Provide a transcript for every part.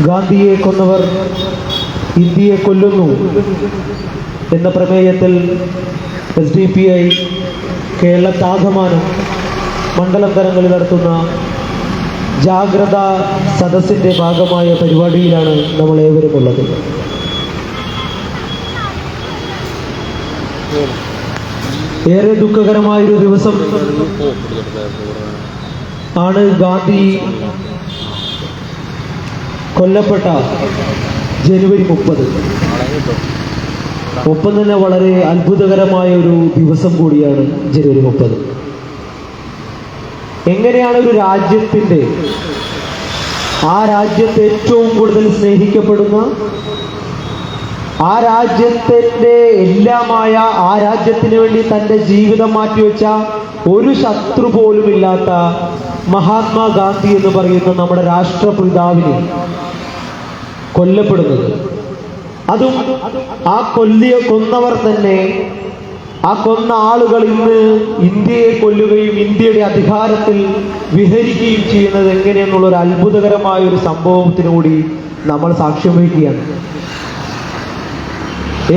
ഗാന്ധിയെ കൊന്നവർ ഇന്ത്യയെ കൊല്ലുന്നു എന്ന പ്രമേയത്തിൽ SDPI കേരളത്താകമാനം മണ്ഡലം തലങ്ങളിൽ നടത്തുന്ന ജാഗ്രതാ സദസ്സിൻ്റെ ഭാഗമായ പരിപാടിയിലാണ് നമ്മൾ ഏവരും ഉള്ളത്. ഏറെ ദുഃഖകരമായൊരു ദിവസം ആണ് ഗാന്ധി കൊല്ലപ്പെട്ട ജനുവരി 30. ഒപ്പം തന്നെ വളരെ അത്ഭുതകരമായ ഒരു ദിവസം കൂടിയാണ് ജനുവരി 30. എങ്ങനെയാണ് ഒരു രാജ്യത്തിൻ്റെ, ആ രാജ്യത്തെ ഏറ്റവും കൂടുതൽ സ്നേഹിക്കപ്പെടുന്ന, ആ രാജ്യത്തിൻ്റെ എല്ലാമായ, ആ രാജ്യത്തിന് വേണ്ടി തൻ്റെ ജീവിതം മാറ്റിവെച്ച ഒരു ശത്രു പോലുമില്ലാത്ത മഹാത്മാഗാന്ധി എന്ന് പറയുന്ന നമ്മുടെ രാഷ്ട്രപിതാവിനെ കൊല്ലപ്പെടുന്നത്? അതും ആ കൊന്നവർ തന്നെ, ആ കൊന്ന ആളുകൾ ഇന്ന് ഇന്ത്യയെ കൊല്ലുകയും ഇന്ത്യയുടെ അധികാരത്തിൽ വിഹരിക്കുകയും ചെയ്യുന്നത് എങ്ങനെയെന്നുള്ളൊരു അത്ഭുതകരമായ ഒരു സംഭവത്തിനുകൂടി നമ്മൾ സാക്ഷ്യം വഹിക്കുകയാണ്.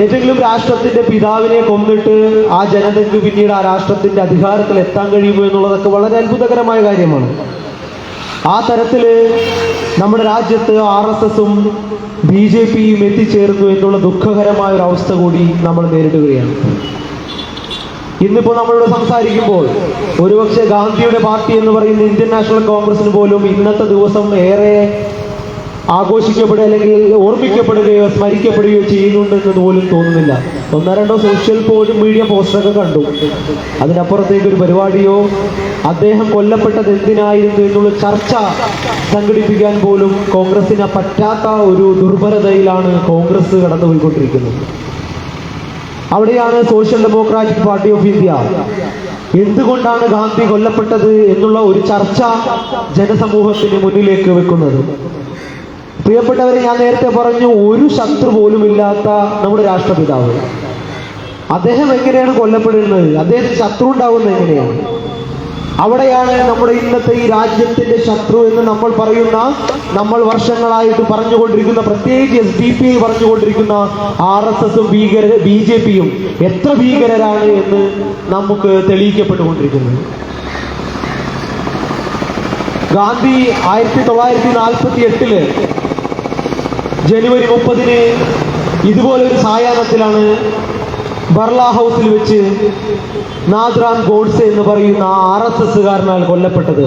ഏതെങ്കിലും രാഷ്ട്രത്തിന്റെ പിതാവിനെ കൊന്നിട്ട് ആ ജനതയ്ക്ക് പിന്നീട് ആ രാഷ്ട്രത്തിന്റെ അധികാരത്തിൽ എത്താൻ കഴിയുമോ എന്നുള്ളതൊക്കെ വളരെ അത്ഭുതകരമായ കാര്യമാണ്. ആ തരത്തിൽ നമ്മുടെ രാജ്യത്ത് RSSഉം BJPയും എത്തിച്ചേർന്നു എന്നുള്ള ദുഃഖകരമായ ഒരു അവസ്ഥ കൂടി നമ്മൾ നേരിടുകയാണ്. ഇന്നിപ്പോൾ നമ്മളിവിടെ സംസാരിക്കുമ്പോൾ ഒരുപക്ഷെ ഗാന്ധിയുടെ പാർട്ടി എന്ന് പറയുന്ന ഇന്ത്യൻ നാഷണൽ കോൺഗ്രസിന് പോലും ഇന്നത്തെ ദിവസം ഏറെ ആഘോഷിക്കപ്പെടുക അല്ലെങ്കിൽ ഓർമ്മിക്കപ്പെടുകയോ സ്മരിക്കപ്പെടുകയോ ചെയ്യുന്നുണ്ടെന്ന് പോലും തോന്നുന്നില്ല. 1-2 സോഷ്യൽ മീഡിയ പോസ്റ്ററൊക്കെ കണ്ടു. അതിനപ്പുറത്തേക്ക് ഒരു പരിപാടിയോ അദ്ദേഹം കൊല്ലപ്പെട്ടത് എന്തിനായിരുന്നു എന്നുള്ള ചർച്ച സംഘടിപ്പിക്കാൻ പോലും കോൺഗ്രസിന് പറ്റാത്ത ഒരു ദുർബലതയിലാണ് കോൺഗ്രസ് കടന്നുപോയിക്കൊണ്ടിരിക്കുന്നത്. അവിടെയാണ് social Democratic Party of India എന്തുകൊണ്ടാണ് ഗാന്ധി കൊല്ലപ്പെട്ടത് എന്നുള്ള ഒരു ചർച്ച ജനസമൂഹത്തിന് മുന്നിലേക്ക് വെക്കുന്നത്. പ്രിയപ്പെട്ടവരെ, ഞാൻ നേരത്തെ പറഞ്ഞു, ഒരു ശത്രു പോലും ഇല്ലാത്ത നമ്മുടെ രാഷ്ട്രപിതാവ്, അദ്ദേഹം എങ്ങനെയാണ് കൊല്ലപ്പെടുന്നത്? അദ്ദേഹത്തിന് ശത്രു ഉണ്ടാവുന്നത് എങ്ങനെയാണ്? അവിടെയാണ് നമ്മുടെ ഇന്നത്തെ ഈ രാജ്യത്തിന്റെ ശത്രു എന്ന് നമ്മൾ പറയുന്ന, നമ്മൾ വർഷങ്ങളായിട്ട് പറഞ്ഞുകൊണ്ടിരിക്കുന്ന, പ്രത്യേകിച്ച് SDPI പറഞ്ഞുകൊണ്ടിരിക്കുന്ന RSSഉം BJPയും എത്ര ഭീകരരാണ് എന്ന് നമുക്ക് തെളിയിക്കപ്പെട്ടുകൊണ്ടിരിക്കുന്നത്. ഗാന്ധി 1948 ജനുവരി 30 ഇതുപോലൊരു സായാഹ്നത്തിലാണ് ബർള ഹൗസിൽ വെച്ച് നാഥുറാം ഗോഡ്സെ എന്ന് പറയുന്ന RSSകാരനാൽ കൊല്ലപ്പെട്ടത്.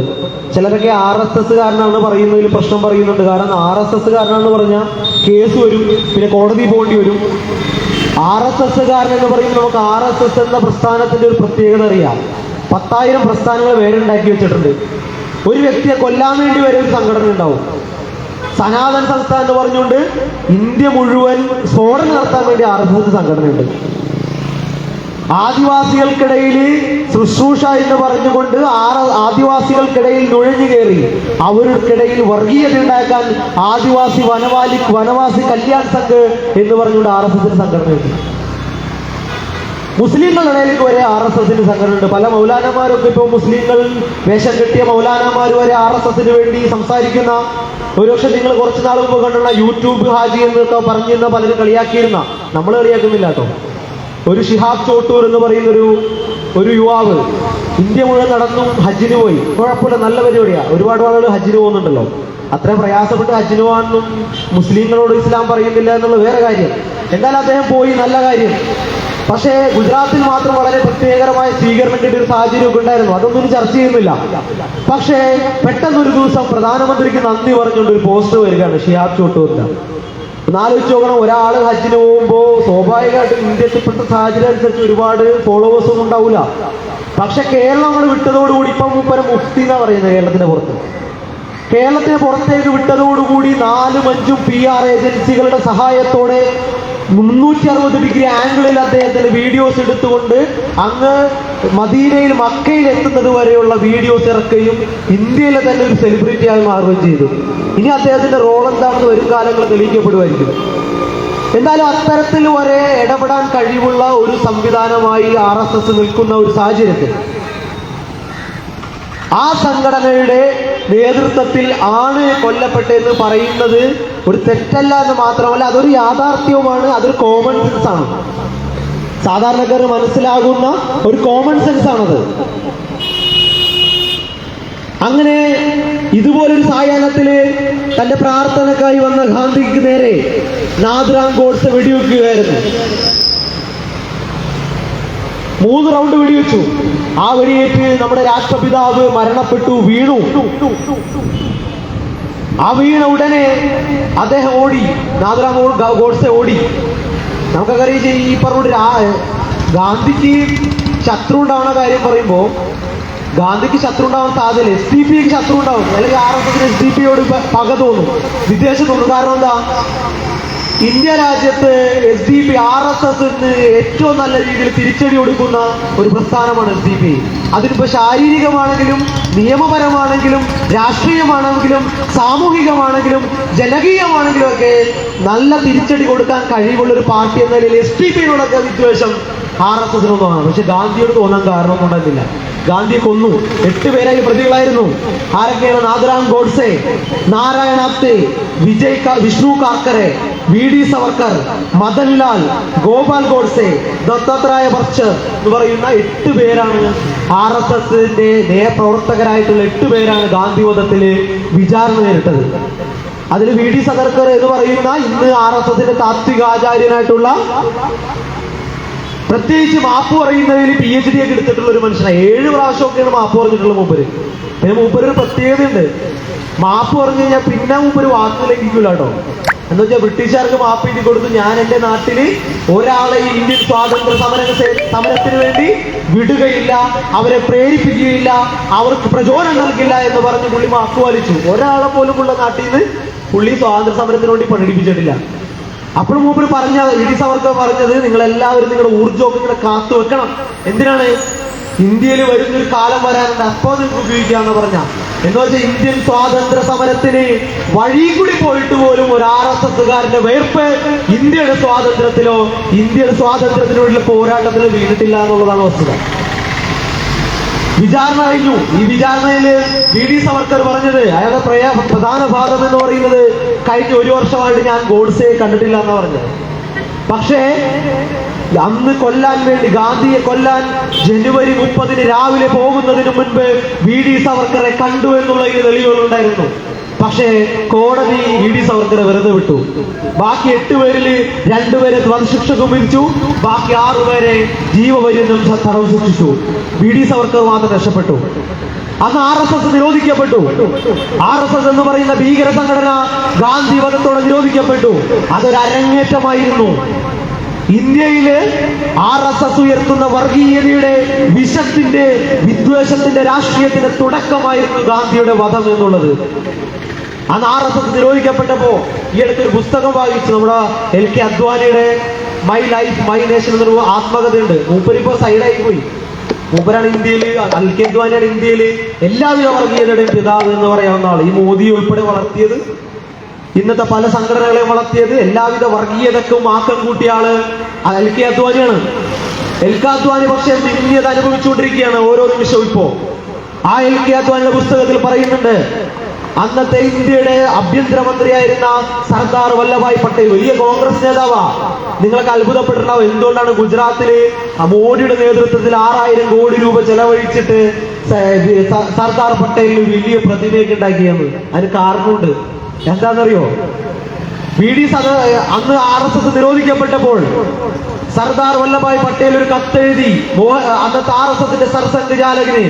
ചിലരൊക്കെ RSSകാരനാണെന്ന് പറയുന്നതിൽ പ്രശ്നം പറയുന്നുണ്ട്. കാരണം RSSകാരനാണെന്ന് പറഞ്ഞാൽ കേസ് വരും, പിന്നെ കോടതി പോകേണ്ടി വരും. RSSകാരൻ എന്ന് പറയുമ്പോൾ നമുക്ക് RSS എന്ന പ്രസ്ഥാനത്തിന്റെ ഒരു പ്രത്യേകത അറിയാം. 10,000 പ്രസ്ഥാനങ്ങൾ വേറുണ്ടാക്കി വെച്ചിട്ടുണ്ട്. ഒരു വ്യക്തിയെ കൊല്ലാൻ വേണ്ടി വരെ ഒരു സംഘടന ഉണ്ടാവും. സനാതൻ സംസ്ഥ എന്ന് പറഞ്ഞുകൊണ്ട് ഇന്ത്യ മുഴുവൻ സ്ഫോടനം നടത്താൻ വേണ്ടി RSS സംഘടനയുണ്ട്. ആദിവാസികൾക്കിടയിൽ ശുശ്രൂഷ എന്ന് പറഞ്ഞുകൊണ്ട് ആദിവാസികൾക്കിടയിൽ നുഴഞ്ഞു കയറി അവർക്കിടയിൽ വർഗീയത ഉണ്ടാക്കാൻ വനവാസി കല്യാൺ സംഘ് എന്ന് പറഞ്ഞുകൊണ്ട് RSSന്റെ സംഘടനയുണ്ട്. മുസ്ലിങ്ങളുടെ ഇടയിലേക്ക് വരെ RSSന്റെ സംഘടനയുണ്ട്. പല മൗലാനമാരൊക്കെ ഇപ്പോൾ മുസ്ലിങ്ങൾ വേഷം കെട്ടിയ മൗലാനമാർ വരെ RSSന് വേണ്ടി സംസാരിക്കുന്ന, ഒരുപക്ഷെ നിങ്ങൾ കുറച്ച് നാൾ മുമ്പ് കണ്ടുള്ള യൂട്യൂബ് ഹാജി എന്നൊക്കെ പറഞ്ഞിരുന്ന പലരും കളിയാക്കിയിരുന്ന, നമ്മൾ കളിയാക്കുന്നില്ല കേട്ടോ. ഒരു ഷിഹാബ് ചോട്ടൂർ എന്ന് പറയുന്ന ഒരു യുവാവ് ഇന്ത്യ മുഴുവൻ നടന്നു ഹജ്ജിന് പോയി. കുഴപ്പമില്ല, നല്ല പരിപാടിയാണ്. ഒരുപാട് ആളുകൾ ഹജ്ജിന് പോകുന്നുണ്ടല്ലോ. അത്രയും പ്രയാസപ്പെട്ട് ഹജ്ജിന് പോകാനൊന്നും മുസ്ലിങ്ങളോട് ഇസ്ലാം പറയുന്നില്ല എന്നുള്ള വേറെ കാര്യം. എന്തായാലും അദ്ദേഹം പോയി, നല്ല കാര്യം. പക്ഷേ ഗുജറാത്തിൽ മാത്രം വളരെ പ്രത്യേകരമായ സ്വീകരണം കിട്ടിയ ഒരു സാഹചര്യമൊക്കെ ഉണ്ടായിരുന്നു. അതൊന്നും ചർച്ച ചെയ്യുന്നില്ല. പക്ഷേ പെട്ടെന്നൊരു ദിവസം പ്രധാനമന്ത്രിക്ക് നന്ദി പറഞ്ഞുകൊണ്ട് ഒരു പോസ്റ്റ് വരികയാണ് ഷിഹാബ് ചോട്ടൂരിന്റെ. ഒന്നാലോചിച്ച് നോക്കണം, ഒരാൾ ഹജ്ജിന് പോകുമ്പോൾ സ്വാഭാവികമായിട്ടും ഇന്ത്യയിൽപ്പെട്ട സാഹചര്യം അനുസരിച്ച് ഒരുപാട് ഫോളോവേഴ്സൊന്നും ഉണ്ടാവില്ല. പക്ഷെ കേരളം നമ്മൾ വിട്ടതോടുകൂടി, ഇപ്പം മൂപ്പര മുഫ്തി എന്നാ പറയുന്നത് കേരളത്തിന്റെ പുറത്ത്, കേരളത്തിന് പുറത്തേക്ക് വിട്ടതോടുകൂടി 4-5 PR ഏജൻസികളുടെ സഹായത്തോടെ 360 ഡിഗ്രി ആംഗിളിൽ അദ്ദേഹത്തിന്റെ വീഡിയോസ് എടുത്തുകൊണ്ട് അങ്ങ് മദീനയിൽ, മക്കയിൽ എത്തുന്നത് വരെയുള്ള വീഡിയോസ് ഇറക്കുകയും ഇന്ത്യയിലെ തന്നെ ഒരു സെലിബ്രിറ്റിയായി മാറുകയും ചെയ്തു. ഇനി അദ്ദേഹത്തിന്റെ റോൾ എന്താണെന്ന് വരും കാലങ്ങൾ തെളിയിക്കപ്പെടുമായിരിക്കും. എന്തായാലും അത്തരത്തിൽ വരെ ഇടപെടാൻ കഴിവുള്ള ഒരു സംവിധാനമായി RSS നിൽക്കുന്ന ഒരു സാഹചര്യത്തിൽ ആ സംഘടനയുടെ നേതൃത്വത്തിൽ ആണ് കൊല്ലപ്പെട്ടതെന്ന് പറയുന്നത് ഒരു തെറ്റല്ല എന്ന് മാത്രമല്ല, അതൊരു യാഥാർത്ഥ്യവുമാണ്, അതൊരു കോമൺ സെൻസ് ആണ്. സാധാരണക്കാരന് മനസ്സിലാകുന്ന ഒരു കോമൺ സെൻസ് ആണത്. അങ്ങനെ ഇതുപോലൊരു സായാഹ്നത്തില് തന്റെ പ്രാർത്ഥനക്കായി വന്ന ഗാന്ധിക്ക് നേരെ നാഥുറാം ഗോഡ്സെ വെടിവെക്കുകയായിരുന്നു. 3 റൗണ്ട് വെടിവെച്ചു. ആ വെടിയേറ്റ് നമ്മുടെ രാഷ്ട്രപിതാവ് മരണപ്പെട്ടു, വീണു. ആ വീണ ഉടനെ അദ്ദേഹം ഓടി, നാഥുറാം ഗോഡ്സെ ഓടി. നമുക്കറിയാം ഈ പറഞ്ഞ ഗാന്ധിക്ക് ശത്രു ഉണ്ടാവുന്ന കാര്യം പറയുമ്പോൾ ഗാന്ധിക്ക് ശത്രു ഉണ്ടാവാൻ സാധ്യതയില്ല. SDP ശത്രു ഉണ്ടാവും, അല്ലെങ്കിൽ RSSന് SDP പക തോന്നും, വിദ്വേഷം തോന്നും. കാരണം എന്താ? ഇന്ത്യ രാജ്യത്ത് SDP RSSന് ഏറ്റവും നല്ല രീതിയിൽ തിരിച്ചടി കൊടുക്കുന്ന ഒരു പ്രസ്ഥാനമാണ് SDP. അതിനിപ്പോ ശാരീരികമാണെങ്കിലും നിയമപരമാണെങ്കിലും രാഷ്ട്രീയമാണെങ്കിലും സാമൂഹികമാണെങ്കിലും ജനകീയമാണെങ്കിലും ഒക്കെ നല്ല തിരിച്ചടി കൊടുക്കാൻ കഴിവുള്ള ഒരു പാർട്ടി എന്ന നിലയിൽ SDP-യോടൊക്കെ വിദ്വേഷം RSSനൊന്നുമാണ്. പക്ഷെ ഗാന്ധിയോട് തോന്നാൻ കാരണമൊന്നും ഉണ്ടായിരുന്നില്ല. ഗാന്ധിയെ കൊന്നു. 8 പേരായി പ്രതികളായിരുന്നു. ആരൊക്കെയാണ്? നാഥുറാം ഗോഡ്സെ, നാരായൺ ആപ്തെ, വിഷ്ണു കാർക്കറെ, VD സവർക്കർ, മദൻലാൽ, ഗോപാൽ ഗോഡ്സെ, ദത്താത്രേയ ബർച്ച് എന്ന് പറയുന്ന 8 പേരാണ് RSSന്റെ പ്രവർത്തകരായിട്ടുള്ള 8 പേരാണ് ഗാന്ധി വധത്തില് വിചാരണ നേരിട്ടത്. അതിൽ VD സവർക്കർ എന്ന് പറയുന്ന ഇന്ന് RSSന്റെ താത്വിക ആചാര്യനായിട്ടുള്ള, പ്രത്യേകിച്ച് മാപ്പ് പറയുന്നതിൽ PhD ഒക്കെ എടുത്തിട്ടുള്ള ഒരു മനുഷ്യനാണ്. 7 പ്രാവശ്യമൊക്കെയാണ് മാപ്പ് പറഞ്ഞിട്ടുള്ള മൂപ്പര്. പിന്നെ മൂപ്പര് ഒരു പ്രത്യേകതയുണ്ട്. മാപ്പ് പറഞ്ഞു കഴിഞ്ഞാൽ പിന്നെ മൂപ്പര് വാക്ക് ലംഘിക്കൂല കേട്ടോ. എന്ന് വെച്ചാൽ ബ്രിട്ടീഷുകാർക്ക് മാപ്പ് എഴുതി കൊടുത്തു, ഞാൻ എൻ്റെ നാട്ടിൽ ഒരാളെ ഇന്ത്യൻ സ്വാതന്ത്ര്യ സമരത്തിന് വേണ്ടി വിടുകയില്ല, അവരെ പ്രേരിപ്പിക്കുകയില്ല, അവർക്ക് പ്രചോദനം നൽകില്ല എന്ന് പറഞ്ഞ് പുള്ളി മാപ്പ് പാലിച്ചു. ഒരാളെ പോലും ഉള്ള നാട്ടിൽ നിന്ന് പുള്ളി സ്വാതന്ത്ര്യ സമരത്തിന് വേണ്ടി പണിയെടുപ്പിച്ചിട്ടില്ല. അപ്പോൾ മൂപ്പര് പറഞ്ഞ VD സവർക്കർ പറഞ്ഞത്, നിങ്ങളെല്ലാവരും നിങ്ങളുടെ ഊർജ്ജമൊക്കെ ഇങ്ങനെ കാത്തു വെക്കണം. എന്തിനാണ്? ഇന്ത്യയിൽ വരുന്നൊരു കാലം വരാനുണ്ട്, അപ്പോൾ നിങ്ങൾക്ക് ഉപയോഗിക്കാന്ന് പറഞ്ഞ. എന്ന് വെച്ചാൽ ഇന്ത്യൻ സ്വാതന്ത്ര്യ സമരത്തിന് വഴി കൂടി പോയിട്ട് പോലും ഒരു RSSകാരന്റെ വേർപ്പ് ഇന്ത്യയുടെ സ്വാതന്ത്ര്യത്തിലോ ഇന്ത്യയുടെ സ്വാതന്ത്ര്യത്തിന് വേണ്ടിയുള്ള പോരാട്ടത്തിലോ വീണിട്ടില്ല എന്നുള്ളതാണ് വസ്തുത. വിചാരണ കഴിഞ്ഞു. ഈ വിചാരണയില് VD സവർക്കർ പറഞ്ഞത്, അയാളുടെ പ്രധാന ഭാഗം എന്ന് പറയുന്നത്, കഴിഞ്ഞ 1 വർഷമായിട്ട് ഞാൻ ഗോഡ്സെയെ കണ്ടിട്ടില്ല എന്ന് പറഞ്ഞത്. പക്ഷേ അന്ന് കൊല്ലാൻ വേണ്ടി, ഗാന്ധിയെ കൊല്ലാൻ ജനുവരി 30 രാവിലെ പോകുന്നതിന് മുൻപ് VD സവർക്കറെ കണ്ടു എന്നുള്ള തെളിവുകളുണ്ടായിരുന്നു. പക്ഷേ കോടതി VD സവർക്കറെ വെറുതെ വിട്ടു. ബാക്കി 8 പേരിൽ 2 പേരെ വധശിക്ഷ വിധിച്ചു, ബാക്കി 6 പേരെ ജീവപര്യന്തം തടവ് ശിക്ഷിച്ചു. VD സവർക്കർ മാത്രം രക്ഷപ്പെട്ടു. അന്ന് RSS നിരോധിക്കപ്പെട്ടു. RSS എന്ന് പറയുന്ന ഭീകര സംഘടന ഗാന്ധി വധത്തോടെ നിരോധിക്കപ്പെട്ടു. അതൊരു അരങ്ങേറ്റമായിരുന്നു. ഇന്ത്യയില് RSS ഉയർത്തുന്ന വർഗീയതയുടെ, വിഷത്തിന്റെ, വിദ്വേഷത്തിന്റെ, രാഷ്ട്രീയത്തിന്റെ തുടക്കമായിരുന്നു ഗാന്ധിയുടെ വധം എന്നുള്ളത്. അന്ന് RSS നിരോധിക്കപ്പെട്ടപ്പോ ഈ അടുത്തൊരു പുസ്തകം വായിച്ചു. നമ്മുടെ LK അദ്വാനിയുടെ മൈ ലൈഫ് മൈ നേഷൻ എന്നൊരു ആത്മകഥയുണ്ട്. മൂപ്പരിപ്പോ സൈഡായി പോയി. മൂപ്പരാണ് ഇന്ത്യയില്, LK അദ്വാനിയാണ് ഇന്ത്യയില് എല്ലാവിധ വർഗീയതയുടെയും പിതാവ് എന്ന് പറയാവുന്ന ആള്. ഈ മോദി ഉൾപ്പെടെ വളർത്തിയത്, ഇന്നത്തെ പല സംഘടനകളെയും വളർത്തിയത്, എല്ലാവിധ വർഗീയതക്കും ആക്കം കൂട്ടിയ ആള് LK അദ്വാനിയാണ്. LK അദ്വാനി പക്ഷെ നിന്ദ്യത അനുഭവിച്ചുകൊണ്ടിരിക്കുകയാണ് ഓരോ നിമിഷവും. ഇപ്പോ ആ LK അദ്വാനിയുടെ പുസ്തകത്തിൽ പറയുന്നുണ്ട്, അന്നത്തെ ഇന്ത്യയുടെ ആഭ്യന്തരമന്ത്രിയായിരുന്ന സർദാർ വല്ലഭായ് പട്ടേൽ, വലിയ കോൺഗ്രസ് നേതാവാ. നിങ്ങൾക്ക് അത്ഭുതപ്പെട്ടിട്ടുണ്ടാവും എന്തുകൊണ്ടാണ് ഗുജറാത്തില് മോഡിയുടെ നേതൃത്വത്തിൽ 6000 കോടി രൂപ ചെലവഴിച്ചിട്ട് സർദാർ പട്ടേലിന് വലിയ പ്രതിമയൊക്കെ ഉണ്ടാക്കിയെന്ന്. അതിന് കാരണമുണ്ട്. എന്താണെന്നറിയോ? അന്ന് RSS നിരോധിക്കപ്പെട്ടപ്പോൾ സർദാർ വല്ലഭായ് പട്ടേൽ ഒരു കത്തെഴുതി അന്നത്തെ RSSന്റെ സർസംഘചാലകന്,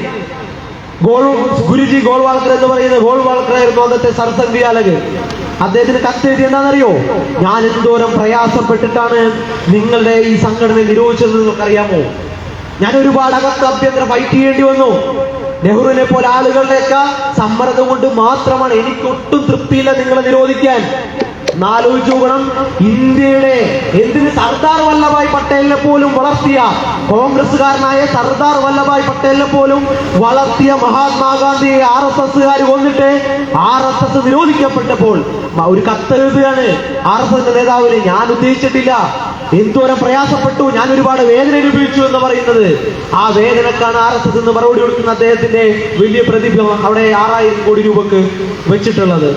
ഗുരുജി ഗോൾവാൾക്കർ എന്ന് പറയുന്ന ഗോൾവാൾക്കർ ആയിരുന്നു അന്നത്തെ സർസംഘചാലകൻ. അദ്ദേഹത്തിന് കത്തെഴുതി എന്താണെന്നറിയോ? ഞാൻ എന്തോരം പ്രയാസപ്പെട്ടിട്ടാണ് നിങ്ങളുടെ ഈ സംഘടന നിരോധിച്ചത് നിങ്ങൾക്കറിയാമോ? ഞാൻ ഒരുപാട് അഭ്യന്തര ഫൈറ്റ് ചെയ്യേണ്ടി വന്നു. നെഹ്റുവിനെ പോലെ ആളുകളുടെയൊക്കെ സമ്മർദ്ദം കൊണ്ട് മാത്രമാണ്, എനിക്കൊട്ടും തൃപ്തിയില്ല നിങ്ങളെ നിരോധിക്കാൻ. ആലോചിച്ചു നോക്കണം. ഇന്ത്യയുടെ എന്തിന് സർദാർ വല്ലഭായ് പട്ടേലിനെ പോലും വളർത്തിയ, കോൺഗ്രസ്സുകാരനായ സർദാർ വല്ലഭായ് പട്ടേലിനെ പോലും വളർത്തിയ മഹാത്മാഗാന്ധിയെ RSSകാർ കൊന്നിട്ട് RSS നിരോധിക്കപ്പെട്ടപ്പോൾ ഒരു കത്തെഴുതുകയാണ് RSS നേതാവിന്. ഞാൻ ഉദ്ദേശിച്ചിട്ടില്ല, എന്തോരം പ്രയാസപ്പെട്ടു, ഞാൻ ഒരുപാട് വേദന അനുഭവിച്ചു എന്ന് പറയുന്നത്. ആ വേദനക്കാണ് RSS എന്ന് മറുപടി കൊടുക്കുന്ന അദ്ദേഹത്തിന്റെ വലിയ പ്രതിഭ അവിടെ 6000 കോടി രൂപക്ക് വെച്ചിട്ടുള്ളത്.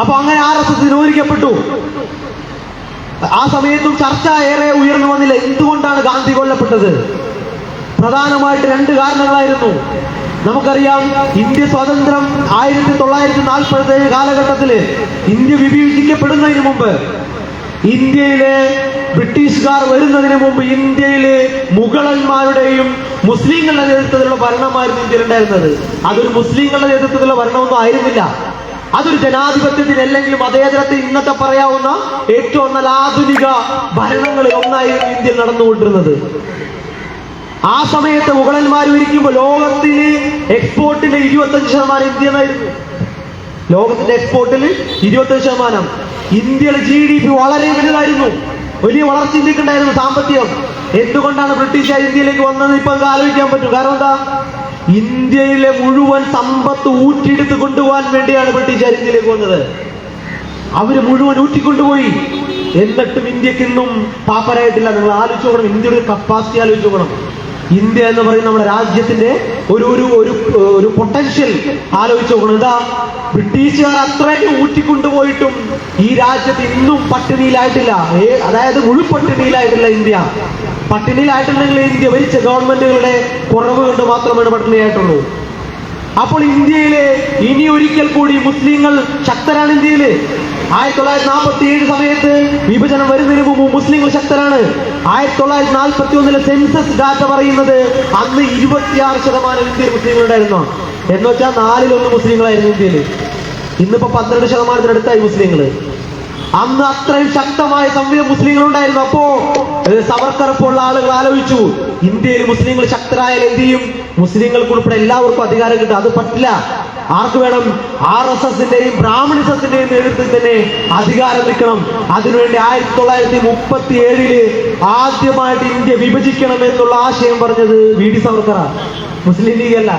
അപ്പൊ അങ്ങനെ RSS നിരോധിക്കപ്പെട്ടു. ആ സമയത്തും ചർച്ച ഏറെ ഉയർന്നു വന്നില്ല. എന്തുകൊണ്ടാണ് ഗാന്ധി കൊല്ലപ്പെട്ടത്? പ്രധാനമായിട്ട് 2 കാരണങ്ങളായിരുന്നു. നമുക്കറിയാം, ഇന്ത്യ സ്വാതന്ത്ര്യം 1947 കാലഘട്ടത്തില് ഇന്ത്യ വിഭജിക്കപ്പെടുന്നതിന് മുമ്പ്, ഇന്ത്യയിലെ ബ്രിട്ടീഷുകാർ വരുന്നതിന് മുമ്പ് ഇന്ത്യയിലെ മുഗളന്മാരുടെയും മുസ്ലിങ്ങളുടെ നേതൃത്വത്തിലുള്ള ഭരണമായിരുന്നു ഇന്ത്യയിൽ ഉണ്ടായിരുന്നത്. അതൊരു മുസ്ലിങ്ങളുടെ നേതൃത്വത്തിലുള്ള ഭരണമൊന്നും ആയിരുന്നില്ല. അതൊരു ജനാധിപത്യത്തിന് അല്ലെങ്കിൽ മതേതരത്തിന് ഇന്നത്തെ പറയാവുന്ന ഏറ്റവും നല്ല ആധുനിക ഭരണങ്ങളിൽ ഒന്നായിരുന്നു ഇന്ത്യയിൽ നടന്നുകൊണ്ടിരുന്നത്. ആ സമയത്ത് മുഗളന്മാർ ഇരിക്കുമ്പോൾ ലോകത്തിന് എക്സ്പോർട്ടിന്റെ 25% ഇന്ത്യ എന്നായിരുന്നു. ലോകത്തിന്റെ എക്സ്പോർട്ടിൽ 25%. ഇന്ത്യയുടെ GDP വളരെ വലുതായിരുന്നു. വലിയ വളർച്ച ഇന്ത്യക്കുണ്ടായിരുന്നു, സാമ്പത്തികം. എന്തുകൊണ്ടാണ് ബ്രിട്ടീഷുകാർ ഇന്ത്യയിലേക്ക് വന്നത്? ഇപ്പൊ ആലോചിക്കാൻ പറ്റും. കാരണം എന്താ? ഇന്ത്യയിലെ മുഴുവൻ സമ്പത്ത് ഊറ്റിയെടുത്ത് കൊണ്ടുപോകാൻ വേണ്ടിയാണ് ബ്രിട്ടീഷുകാർ ഇന്ത്യയിലേക്ക് വന്നത്. അവര് മുഴുവൻ ഊറ്റിക്കൊണ്ടുപോയി. എന്നിട്ടും ഇന്ത്യക്ക് ഇന്നും പാപ്പരായിട്ടില്ല. നിങ്ങൾ ആലോചിച്ച് നോക്കണം, ഇന്ത്യയുടെ കപ്പാസിറ്റി ആലോചിച്ച് നോക്കണം. ഇന്ത്യ എന്ന് പറയുന്ന നമ്മുടെ രാജ്യത്തിന്റെ ഒരു പൊട്ടൻഷ്യൽ ആലോചിച്ച് നോക്കണം. ഇതാ, ബ്രിട്ടീഷുകാർ അത്രയും ഊറ്റിക്കൊണ്ടുപോയിട്ടും ഈ രാജ്യത്ത് ഇന്നും പട്ടിണിയിലായിട്ടില്ല. അതായത് മുഴുവൻ പട്ടിണിയിലായിട്ടില്ല ഇന്ത്യ. പട്ടിണിയിലായിട്ടുണ്ടെങ്കിൽ ഇന്ത്യ ഭരിച്ച ഗവൺമെന്റുകളുടെ കുറവ് കൊണ്ട് മാത്രമാണ് പട്ടിണിയായിട്ടുള്ളൂ. അപ്പോൾ ഇന്ത്യയിലെ ഇനി ഒരിക്കൽ കൂടി മുസ്ലിങ്ങൾ ശക്തരാണ്. ഇന്ത്യയില് 1947 സമയത്ത് വിഭജനം വരുന്നതിന് മുമ്പ് മുസ്ലിങ്ങൾ ശക്തരാണ്. 1941 സെൻസസ് ഡാറ്റ പറയുന്നത് അന്ന് 26% ഇന്ത്യയിൽ മുസ്ലിങ്ങളുണ്ടായിരുന്നു. എന്ന് വെച്ചാൽ 4-1 മുസ്ലിങ്ങളായിരുന്നു ഇന്ത്യയിൽ. ഇന്നിപ്പോ 12%-ത്തിനടുത്തായി മുസ്ലിങ്ങള്. അന്ന് അത്രയും ശക്തമായ സംവിധാനം മുസ്ലിങ്ങളുണ്ടായിരുന്നു. അപ്പോ സവർക്കർ പോലുള്ള ആളുകൾ ആലോചിച്ചു, ഇന്ത്യയിൽ മുസ്ലിങ്ങൾ ശക്തരായാൽ എന്ത് ചെയ്യും? മുസ്ലിങ്ങൾക്ക് ഉൾപ്പെടെ എല്ലാവർക്കും അധികാരം കിട്ടും. അത് പറ്റില്ല. ആർക്ക് വേണം? RSSന്റെയും ബ്രാഹ്മണിസത്തിന്റെയും നേതൃത്വത്തിൽ തന്നെ അധികാരം നിൽക്കണം. അതിനുവേണ്ടി 1937 ആദ്യമായിട്ട് ഇന്ത്യ വിഭജിക്കണം എന്നുള്ള ആശയം പറഞ്ഞത് VD സവർക്കറാണ്, മുസ്ലിം ലീഗ് അല്ല.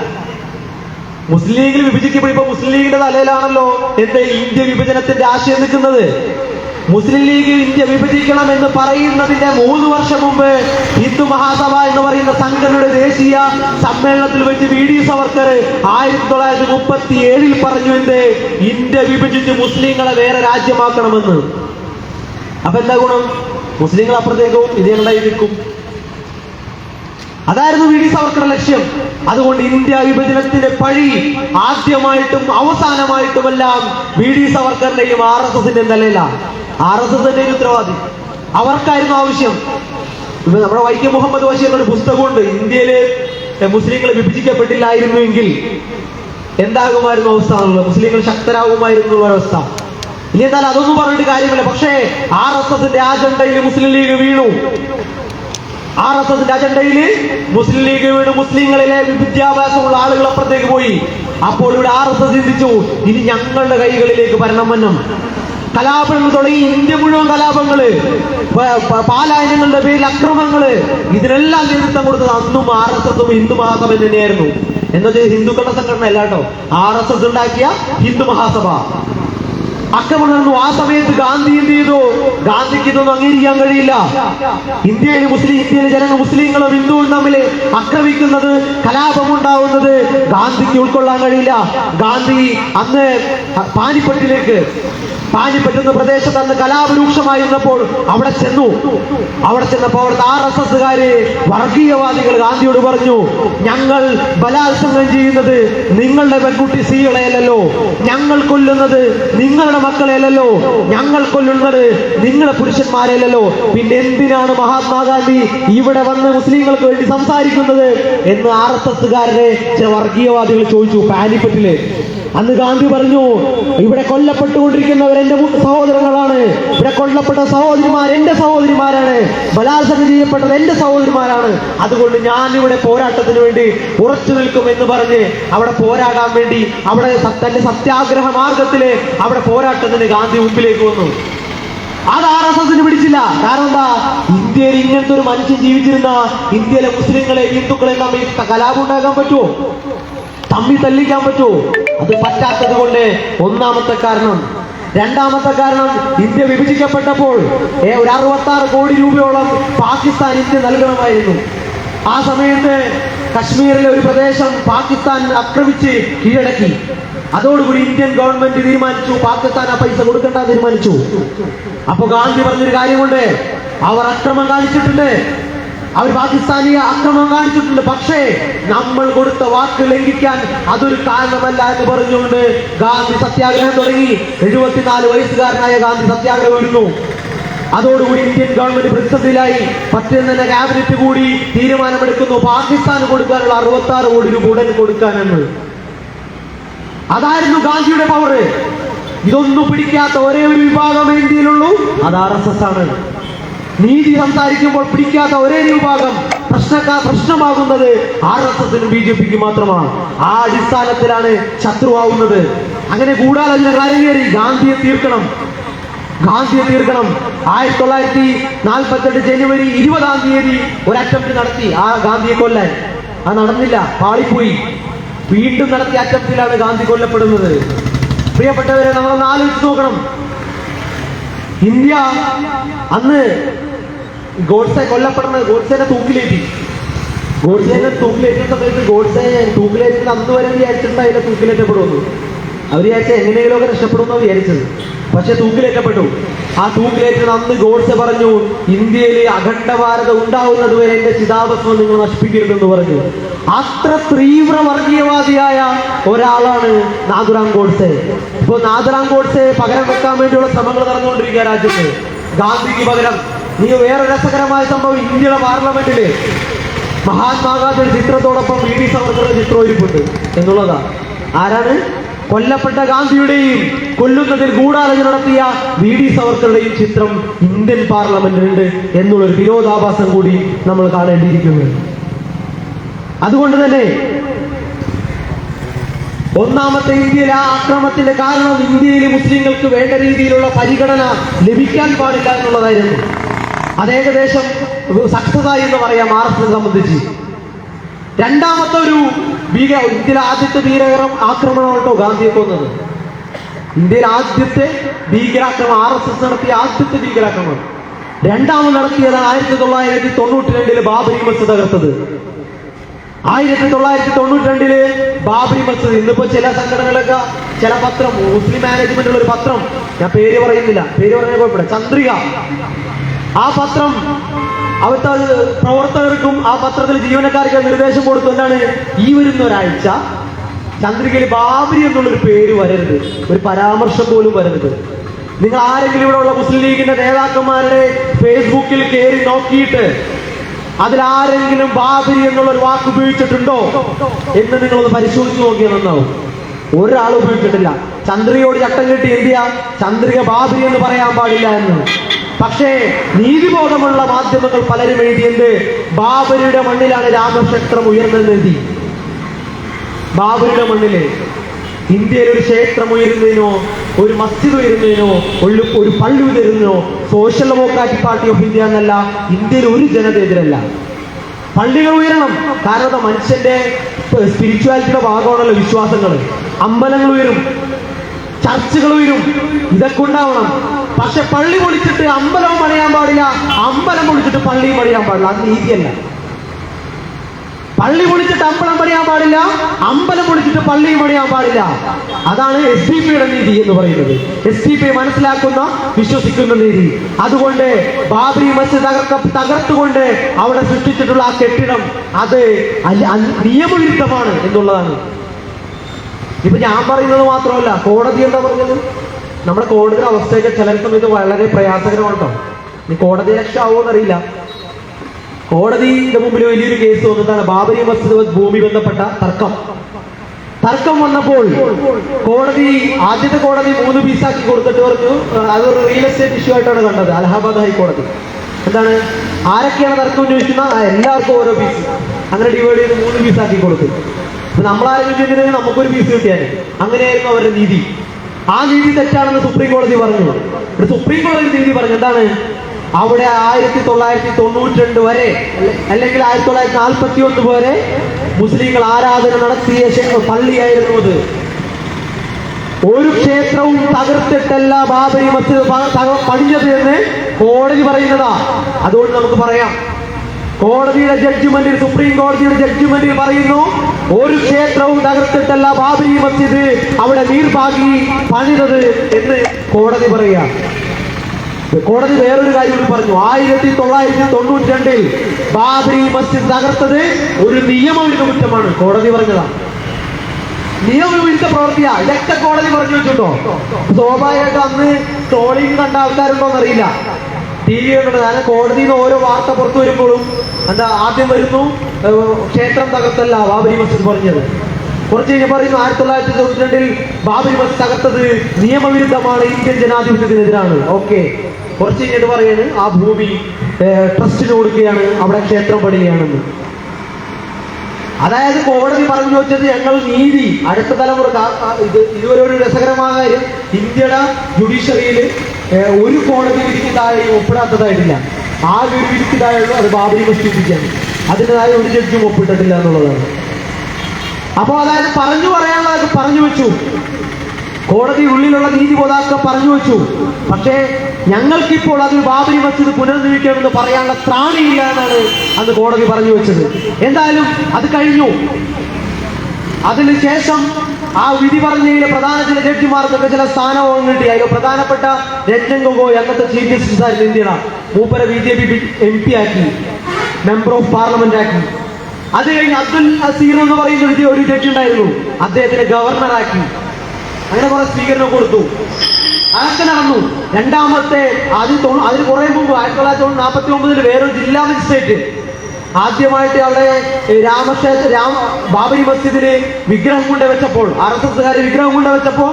മുസ്ലിം ലീഗിൽ വിഭജിക്കുമ്പോൾ ഇപ്പൊ മുസ്ലിം ലീഗിന്റെ തലയിലാണല്ലോ എന്താ ഇന്ത്യ വിഭജനത്തിന്റെ ആശയം നിൽക്കുന്നത്. മുസ്ലിം ലീഗ് ഇന്ത്യ വിഭജിക്കണം എന്ന് പറയുന്നതിന്റെ 3 വർഷം മുമ്പ് ഹിന്ദു മഹാസഭ എന്ന് പറയുന്ന സംഘടനയുടെ ദേശീയ സമ്മേളനത്തിൽ വെച്ച് VD സവർക്കർ 1937 പറഞ്ഞു എന്ത്? ഇന്ത്യ വിഭജിച്ച് മുസ്ലിങ്ങളെ വേറെ രാജ്യമാക്കണമെന്ന്. അപ്പൊ എന്താ ഗുണം? മുസ്ലിങ്ങൾ അപ്പുറത്തേക്കും ഇതേണ്ടായി നിൽക്കും. അതായിരുന്നു VD സവർക്കറുടെ ലക്ഷ്യം. അതുകൊണ്ട് ഇന്ത്യ വിഭജനത്തിന്റെ പഴി ആദ്യമായിട്ടും അവസാനമായിട്ടുമെല്ലാം VD സവർക്കറിന്റെയും RSSന്റെയും തലയിലാണ്. RSSന്റെ ഉത്തരവാദി അവർക്കായിരുന്നു ആവശ്യം. നമ്മുടെ വൈക്കം മുഹമ്മദ് ബഷീറിന്റെ ഒരു പുസ്തകമുണ്ട്, ഇന്ത്യയില് മുസ്ലിങ്ങൾ വിഭജിക്കപ്പെട്ടില്ലായിരുന്നുവെങ്കിൽ എന്താകുമായിരുന്നു അവസ്ഥ എന്നുള്ളത്, മുസ്ലിങ്ങൾ ശക്തരാകുമായിരുന്നു അവസ്ഥ. ഇനി എന്തായാലും അതൊന്നും പറഞ്ഞിട്ട് കാര്യമില്ല. പക്ഷേ RSSന്റെ അജണ്ടയിൽ മുസ്ലിം ലീഗ് വീണു. RSSന്റെ അജണ്ടയിൽ മുസ്ലിം ലീഗ് വീണു. മുസ്ലിങ്ങളിലെ വിദ്യാഭ്യാസമുള്ള ആളുകൾ അപ്പുറത്തേക്ക് പോയി. അപ്പോൾ ഇവിടെ RSS ചിന്തിച്ചു, ഇനി ഞങ്ങളുടെ കൈകളിലേക്ക് ഭരണം വന്നം. കലാപങ്ങൾ തുടങ്ങി. ഇന്ത്യ മുഴുവൻ കലാപങ്ങള്, പാലായനങ്ങളുടെ പേരിൽ അക്രമങ്ങള്, ഇതിനെല്ലാം നേതൃത്വം കൊടുത്തത് അന്നും RSSും ഹിന്ദു മഹാസഭ തന്നെയായിരുന്നു. എന്നുവെച്ചാൽ ഹിന്ദുക്കളുടെ സംഘടന അല്ല കേട്ടോ, RSS ഉണ്ടാക്കിയ ഹിന്ദു മഹാസഭ. അക്രമം നടന്നു. ആ സമയത്ത് ഗാന്ധി എന്ത് ചെയ്തു? ഗാന്ധിക്ക് ഇതൊന്നും അംഗീകരിക്കാൻ കഴിയില്ല. ഇന്ത്യയിലെ ജനങ്ങൾ മുസ്ലിങ്ങളും ഹിന്ദുവും തമ്മിൽ ആക്രമിക്കുന്നത്, കലാപമുണ്ടാവുന്നത് ഗാന്ധിക്ക് ഉൾക്കൊള്ളാൻ കഴിയില്ല. ഗാന്ധി അന്ന് പാനിപ്പറ്റ് എന്ന പ്രദേശത്ത് അന്ന് കലാപരൂക്ഷമായിരുന്നപ്പോൾ അവിടെ ചെന്നപ്പോൾ അവിടുത്തെ RSSകാര് വർഗീയവാദികൾ ഗാന്ധിയോട് പറഞ്ഞു, ഞങ്ങൾ ബലാത്സംഗം ചെയ്യുന്നത് നിങ്ങളുടെ പെൺകുട്ടി സ്ത്രീകളെയല്ലോ, ഞങ്ങൾ കൊല്ലുന്നത് നിങ്ങളുടെ മക്കളെയല്ലോ, ഞങ്ങൾ കൊല്ലുന്നത് നിങ്ങളുടെ പുരുഷന്മാരെയല്ലോ, പിന്നെ എന്തിനാണ് മഹാത്മാഗാന്ധി ഇവിടെ വന്ന് മുസ്ലിങ്ങൾക്ക് വേണ്ടി സംസാരിക്കുന്നത് എന്ന് RSSകാരുടെ ചില വർഗീയവാദികൾ ചോദിച്ചു പാനിപ്പറ്റില്. അന്ന് ഗാന്ധി പറഞ്ഞു, ഇവിടെ കൊല്ലപ്പെട്ടുകൊണ്ടിരിക്കുന്നവർ എന്റെ സഹോദരങ്ങളാണ്, ഇവിടെ കൊല്ലപ്പെട്ട സഹോദരിമാർ എന്റെ സഹോദരിമാരാണ്, ബലാത്സംഗം ചെയ്യപ്പെട്ടത് എന്റെ സഹോദരിമാരാണ്, അതുകൊണ്ട് ഞാൻ ഇവിടെ പോരാട്ടത്തിന് വേണ്ടി ഉറച്ചു നിൽക്കും എന്ന് പറഞ്ഞ് അവിടെ പോരാടാൻ വേണ്ടി അവിടെ തന്റെ സത്യാഗ്രഹ മാർഗത്തില് അവിടെ പോരാട്ടത്തിന് ഗാന്ധി മുമ്പിലേക്ക് വന്നു. അത് RSSന് പിടിച്ചില്ല. കാരണം എന്താ? ഇന്ത്യയിൽ ഇങ്ങനത്തെ ഒരു മനുഷ്യൻ ജീവിച്ചിരുന്ന ഇന്ത്യയിലെ മുസ്ലിങ്ങളെ ഹിന്ദുക്കളെ തമ്മിൽ കലാപം ഉണ്ടാക്കാൻ പറ്റുമോ? തമ്മിൽ തല്ലിക്കാൻ പറ്റുമോ? അത് പറ്റാത്തത് കൊണ്ട് ഒന്നാമത്തെ കാരണം. രണ്ടാമത്തെ കാരണം, ഇന്ത്യ വിഭജിക്കപ്പെട്ടപ്പോൾ ഒരു 66 കോടി രൂപയോളം പാകിസ്ഥാൻ ഇന്ത്യ നൽകണമായിരുന്നു. ആ സമയത്ത് കശ്മീരിലെ ഒരു പ്രദേശം പാകിസ്ഥാൻ ആക്രമിച്ച് കീഴടക്കി. അതോടുകൂടി ഇന്ത്യൻ ഗവൺമെന്റ് തീരുമാനിച്ചു പാകിസ്ഥാൻ ആ പൈസ കൊടുക്കേണ്ട തീരുമാനിച്ചു. അപ്പൊ ഗാന്ധി പറഞ്ഞൊരു കാര്യമുണ്ട്, അവർ അക്രമം കാണിച്ചിട്ടുണ്ട്, അവർ പാകിസ്ഥാനി അക്രമം കാണിച്ചിട്ടുണ്ട്, പക്ഷേ നമ്മൾ കൊടുത്ത വാക്ക് ലംഘിക്കാൻ അതൊരു കാരണമല്ല എന്ന് പറഞ്ഞുകൊണ്ട് ഗാന്ധി സത്യാഗ്രഹം തുടങ്ങി. 74 വയസ്സുകാരനായ ഗാന്ധി സത്യാഗ്രഹം വരുന്നു. അതോടുകൂടി ഇന്ത്യൻ ഗവൺമെന്റ് പ്രതിസന്ധിയിലായി. പറ്റുന്ന ക്യാബിനറ്റ് കൂടി തീരുമാനമെടുക്കുന്നു പാകിസ്ഥാന് കൊടുക്കാനുള്ള 66 കോടി രൂപ ഉടൻ കൊടുക്കാനെന്ന്. അതായിരുന്നു ഗാന്ധിയുടെ പവർ. ഇതൊന്നും പിടിക്കാത്ത ഒരേ ഒരു വിഭാഗം ഇന്ത്യയിലുള്ളൂ, അത് RSS ആണ്. നീതി സംസാരിക്കുമ്പോൾ പിടിക്കാത്ത ഒരേ വിഭാഗം പ്രശ്നമാകുന്നത് RSSനും BJPക്ക് മാത്രമാണ്. ആ അടിസ്ഥാനത്തിലാണ് ശത്രുവാകുന്നത്. അങ്ങനെ ഗൂഢാലോചന അരങ്ങേറി. ഗാന്ധിയെ തീർക്കണം. 1948 ജനുവരി 20-ാം തീയതി ഒരു അറ്റംപ്റ്റ് നടത്തി ആ ഗാന്ധിയെ കൊല്ലാൻ. അത് നടന്നില്ല, പാളിപ്പോയി. വീണ്ടും നടത്തിയ അറ്റംപ്റ്റിലാണ് ഗാന്ധി കൊല്ലപ്പെടുന്നത്. പ്രിയപ്പെട്ടവരെ, നമ്മളൊന്ന് ആലോചിച്ച് നോക്കണം. ഇന്ത്യ അന്ന് ഗോഡ്സെ കൊല്ലപ്പെടുന്നത്, ഗോഡ്സേനെ തൂക്കിലേറ്റി. ഗോഡ്സേനെ തൂക്കിലേറ്റുന്ന സമയത്ത് ഗോഡ്സെ തൂക്കിലേറ്റുന്ന അന്ന് വരെ വിചാരിച്ചിട്ടുണ്ടായില്ല തൂക്കിലേറ്റപ്പെടുമെന്ന്. അവർ വിചാരിച്ച എങ്ങനെയെങ്കിലുമൊക്കെ രക്ഷപ്പെടുമെന്ന് വിചാരിച്ചത്. പക്ഷെ തൂക്കിലേറ്റപ്പെട്ടു. ആ തൂക്കിലേറ്റുന്ന അന്ന് ഗോഡ്സെ പറഞ്ഞു, ഇന്ത്യയിൽ അഖണ്ഡ ഭാരതം ഉണ്ടാവുന്നത് വരെ എന്റെ ചിതാഭസ്മം നിങ്ങൾ നശിപ്പിക്കരുതെന്ന് പറഞ്ഞു. അത്ര തീവ്ര വർഗീയവാദിയായ ഒരാളാണ് നാഥുറാം ഗോഡ്സെ. ഇപ്പൊ നാഥുറാം ഗോഡ്സെ പകരം വെക്കാൻ വേണ്ടിയുള്ള ശ്രമങ്ങൾ നടന്നുകൊണ്ടിരിക്കുക രാജ്യത്ത്. ഗാന്ധിക്ക് പകരം നീ വേറെ രസകരമായ സംഭവം, ഇന്ത്യയുടെ പാർലമെന്റില് മഹാത്മാഗാന്ധിയുടെ ചിത്രത്തോടൊപ്പം VD സവർക്കറുടെ ചിത്രം ഇരിപ്പുണ്ട് എന്നുള്ളതാ. ആരാണ്? കൊല്ലപ്പെട്ട ഗാന്ധിയുടെയും കൊല്ലുന്നതിൽ ഗൂഢാലോചന നടത്തിയ VD സവർക്കറുടെയും ചിത്രം ഇന്ത്യൻ പാർലമെന്റിലുണ്ട് എന്നുള്ളൊരു വിരോധാഭാസം കൂടി നമ്മൾ കാണേണ്ടിയിരിക്കുന്നു. അതുകൊണ്ട് തന്നെ ഒന്നാമത്തെ ഇന്ത്യയിലെ ആ ആക്രമണത്തിന്റെ കാരണം ഇന്ത്യയിലെ മുസ്ലിങ്ങൾക്ക് വേണ്ട രീതിയിലുള്ള പരിഗണന ലഭിക്കാൻ പാടില്ല എന്നുള്ളതായിരുന്നു. അത് ഏകദേശം സക്സസ് ആയി എന്ന് പറയാം RSS സംബന്ധിച്ച്. രണ്ടാമത്തെ ഒരു ഇന്ത്യയിലെ ആദ്യത്തെ ആക്രമണം കേട്ടോ ഗാന്ധിയെ കൊന്നത്. ഇന്ത്യയിൽ ആദ്യത്തെ ഭീകരാക്രമണം, RSS നടത്തിയ ആദ്യത്തെ ഭീകരാക്രമണം. രണ്ടാമത് നടത്തിയത് 1992 ബാബരി മസ്ജിദ് തകർത്തത്. 1992 ബാബരി മസ്ജിദ്. ഇന്നിപ്പോ ചില സംഘടനകളൊക്കെ, ചില പത്രം, മുസ്ലിം മാനേജ്മെന്റ് ഉള്ള ഒരു പത്രം, ഞാൻ പേര് പറയുന്നില്ല, പേര് പറഞ്ഞ കുഴപ്പമില്ല, ചന്ദ്രിക. ആ പത്രം അവിടുത്തെ പ്രവർത്തകർക്കും ആ പത്രത്തിൽ ജീവനക്കാർക്ക് നിർദ്ദേശം കൊടുത്തു. എന്താണ്? ഈ വരുന്ന ഒരാഴ്ച ചന്ദ്രികയിൽ ബാബരി എന്നുള്ളൊരു പേര് വരരുത്, ഒരു പരാമർശം പോലും വരരുത്. നിങ്ങൾ ആരെങ്കിലും ഇവിടെ ഉള്ള മുസ്ലിം ലീഗിന്റെ നേതാക്കന്മാരുടെ ഫേസ്ബുക്കിൽ കയറി നോക്കിയിട്ട് അതിലാരെങ്കിലും ബാബരി എന്നുള്ളൊരു വാക്ക് ഉപയോഗിച്ചിട്ടുണ്ടോ എന്ന് നിങ്ങളൊന്ന് പരിശോധിച്ച് നോക്കിയാൽ നന്നാവും. ഒരാൾ ഉപയോഗിച്ചിട്ടില്ല. ചന്ദ്രികയോട് ചട്ടം കെട്ടി എന്തിയ ചന്ദ്രിക ബാബരി എന്ന് പറയാൻ പാടില്ല എന്ന്. പക്ഷേ നീതിബോധമുള്ള മാധ്യമങ്ങൾ പലരും എഴുതിയത് ബാബരിയുടെ മണ്ണിലാണ് രാമക്ഷേത്രം ഉയർന്നതെന്ന് എഴുതി. ബാബരിയുടെ മണ്ണില് ഇന്ത്യയിൽ ഒരു ക്ഷേത്രം ഉയരുന്നതിനോ ഒരു മസ്ജിദ് ഉയരുന്നതിനോ ഒരു പള്ളി ഉയരുന്നതിനോ Social Democratic Party of India എന്നല്ല, ഇന്ത്യയിൽ ഒരു ജനത എതിരല്ല. പള്ളികൾ ഉയരണം. കാരണം മനുഷ്യന്റെ സ്പിരിച്വാലിറ്റിയുടെ ഭാഗമാണല്ലോ വിശ്വാസങ്ങൾ. അമ്പലങ്ങൾ ഉയരും, ചർച്ചുകൾ ഉയരും, ഇതൊക്കെ ഉണ്ടാവണം. പക്ഷെ പള്ളി പൊളിച്ചിട്ട് അമ്പലവും പണിയാൻ പാടില്ല, അമ്പലം പൊളിച്ചിട്ട് പള്ളിയും പണിയാൻ പാടില്ല. അത് നീതിയല്ല. പള്ളി പൊളിച്ചിട്ട് അമ്പലം പണിയാൻ പാടില്ല, അമ്പലം പൊളിച്ചിട്ട് പള്ളിയും പണിയാൻ പാടില്ല. അതാണ് SDP-യുടെ നീതി എന്ന് പറയുന്നത്. SDP മനസ്സിലാക്കുന്ന, വിശ്വസിക്കുന്ന നീതി. അതുകൊണ്ട് ബാബരി മസ്ജിദ് തകർത്തുകൊണ്ട് അവിടെ സൃഷ്ടിച്ചിട്ടുള്ള ആ കെട്ടിടം അത് നിയമവിരുദ്ധമാണ് എന്നുള്ളതാണ്. ഇപ്പൊ ഞാൻ പറയുന്നത് മാത്രമല്ല, കോടതി എന്താ പറഞ്ഞത്? നമ്മുടെ കോടതിയുടെ അവസ്ഥയൊക്കെ ചില സമയത്ത് വളരെ പ്രയാസകരമാട്ടോ. ഇനി കോടതി രക്ഷാവോന്നറിയില്ല. കോടതിയുടെ മുമ്പിൽ വലിയൊരു കേസ് വന്നിട്ടാണ് ബാബരി മസ്ജിദ് ഭൂമി ബന്ധപ്പെട്ട തർക്കം വന്നപ്പോൾ ആദ്യത്തെ കോടതി 3 പീസാക്കി കൊടുത്തിട്ട് പറഞ്ഞു അതൊരു റിയൽ എസ്റ്റേറ്റ് ഇഷ്യൂ ആയിട്ടാണ് കണ്ടത്. അലഹാബാദ് ഹൈക്കോടതി എന്താണ്, ആരൊക്കെയാണ് തർക്കം ചോദിക്കുന്ന എല്ലാവർക്കും ഓരോ പീസ് അങ്ങനെ ഡിവൈഡ് ചെയ്ത് 3 പീസാക്കി കൊടുത്തു. നമ്മളാരെങ്കിലും ചെയ്തിട്ടുണ്ടെങ്കിൽ നമുക്കൊരു പീസ് കിട്ടിയാൽ അങ്ങനെയായിരുന്നു അവരുടെ നീതി. ആ നീതി തെറ്റാണെന്ന് സുപ്രീം കോടതി പറഞ്ഞു. സുപ്രീം കോടതി നീതി പറഞ്ഞു എന്താണ്, അവിടെ 1992 വരെ അല്ലെങ്കിൽ 1941 വരെ മുസ്ലിങ്ങൾ ആരാധന നടത്തിയ പള്ളിയായിരുന്നു അത്. ഒരു ക്ഷേത്രവും തകർത്തിട്ടല്ല ബാബരി മസ്ജിദ് പണിഞ്ഞത് എന്ന് കോടതി പറയുന്നതാ. അതുകൊണ്ട് നമുക്ക് പറയാം, കോടതിയുടെ ജഡ്ജ്മെന്റിൽ, സുപ്രീം കോടതിയുടെ ജഡ്ജ്മെന്റിൽ പറയുന്നു ഒരു ക്ഷേത്രവും തകർത്തിട്ടല്ല ബാബരി മസ്ജിദ് അവിടെ നീർഭാഗി പണിതത് എന്ന് കോടതി പറയുക. കോടതി വേറൊരു കാര്യം കൂടി പറഞ്ഞു, 1992 ബാബരി മസ്ജിദ് തകർത്തത് ഒരു നിയമവിരുദ്ധ കുറ്റമാണ്. കോടതി പറഞ്ഞതാണ്, നിയമവിരുദ്ധ പ്രവൃത്തിയാ. ഇതൊക്കെ കോടതി പറഞ്ഞു വെച്ചിട്ടോ. സ്വാഭാവികമായിട്ട് അന്ന് ട്രോളിംഗ് കണ്ട ആൾക്കാരുണ്ടോന്ന് അറിയില്ല, TV കണ്ടത്. കാരണം കോടതിയിൽ നിന്ന് ഓരോ വാർത്ത പുറത്തു വരുമ്പോഴും ആദ്യം വരുന്നു ക്ഷേത്രം തകർത്തല്ല ബാബരി മസ്ജിദ് പറഞ്ഞത്. കുറച്ച് കഴിഞ്ഞ് പറയുന്നു 1992 ബാബരി മസ്ജിദ് തകർത്തത് നിയമവിരുദ്ധമാണ്, ഇന്ത്യൻ ജനാധിപത്യത്തിനെതിരാണ്. ഓക്കെ, കുറച്ച് കഴിഞ്ഞിട്ട് പറയാണ് ആ ഭൂമി ട്രസ്റ്റിന് കൊടുക്കുകയാണ്, അവിടെ ക്ഷേത്രം പണിയുകയാണെന്ന്. അതായത് കോടതി പറഞ്ഞു വെച്ചത് ഞങ്ങൾ നീതി അടുത്ത തലമുറ. ഇതുവരെ ഒരു രസകരമായ കാര്യം, ഇന്ത്യയുടെ ജുഡീഷ്യറിയിൽ ഒരു കോടതി വിധിക്ക് താഴെ ഒപ്പിടാത്തതായിട്ടില്ല. ആകെ ഒരു വിധിക്ക് താഴെയുള്ളൂ, അത് ബാബരി മസ്ജിദിക്കാണ്. അതിൻ്റെതായ ഒരു ജഡ്ജും ഒപ്പിട്ടിട്ടില്ല എന്നുള്ളതാണ്. അപ്പോൾ അതായത് പറയാനുള്ളതൊക്കെ പറഞ്ഞു വെച്ചു, കോടതി ഉള്ളിലുള്ള നീതിബോധാക്ക പറഞ്ഞു വെച്ചു. പക്ഷേ ഞങ്ങൾക്കിപ്പോൾ അത് ബാബരി മസ്ജിദ് പുനർനിർമ്മിക്കണമെന്ന് പറയാനുള്ള ത്രാണിയില്ല എന്നാണ് അന്ന് കോടതി പറഞ്ഞു വെച്ചത്. എന്തായാലും അത് കഴിഞ്ഞു. അതിനുശേഷം ആ വിധി പറഞ്ഞതിലെ പ്രധാന ചില ജഡ്ജിമാർക്കൊക്കെ ചില സ്ഥാനവും കിട്ടി. അതിൽ പ്രധാനപ്പെട്ട രഞ്ജൻ ഗൊഗോയ് അന്നത്തെ ചീഫ് ജസ്റ്റിസ് ആയിരുന്നു ഇന്ത്യയുടെ. മൂപ്പരെ BJP MP ആക്കി, മെമ്പർ ഓഫ് പാർലമെന്റ് ആക്കി. അത് കഴിഞ്ഞ് അബ്ദുൽ അസീർ എന്ന് പറയുന്ന ഒരു ജഡ്ജി ഉണ്ടായിരുന്നു, അദ്ദേഹത്തിന് ഗവർണറാക്കി. അങ്ങനെ കുറെ സ്വീകരണം കൊടുത്തു. അതൊക്കെ നടന്നു. രണ്ടാമത്തെ അതിന് കുറെ മുമ്പ് 1949 വേറൊരു ജില്ലാ മജിസ്ട്രേറ്റ് ആദ്യമായിട്ട് അവിടെ ബാബരി മസ്ജിദിന് വിഗ്രഹം കൊണ്ടുവച്ചപ്പോൾ, RSSകാർ വിഗ്രഹം കൊണ്ടുവച്ചപ്പോൾ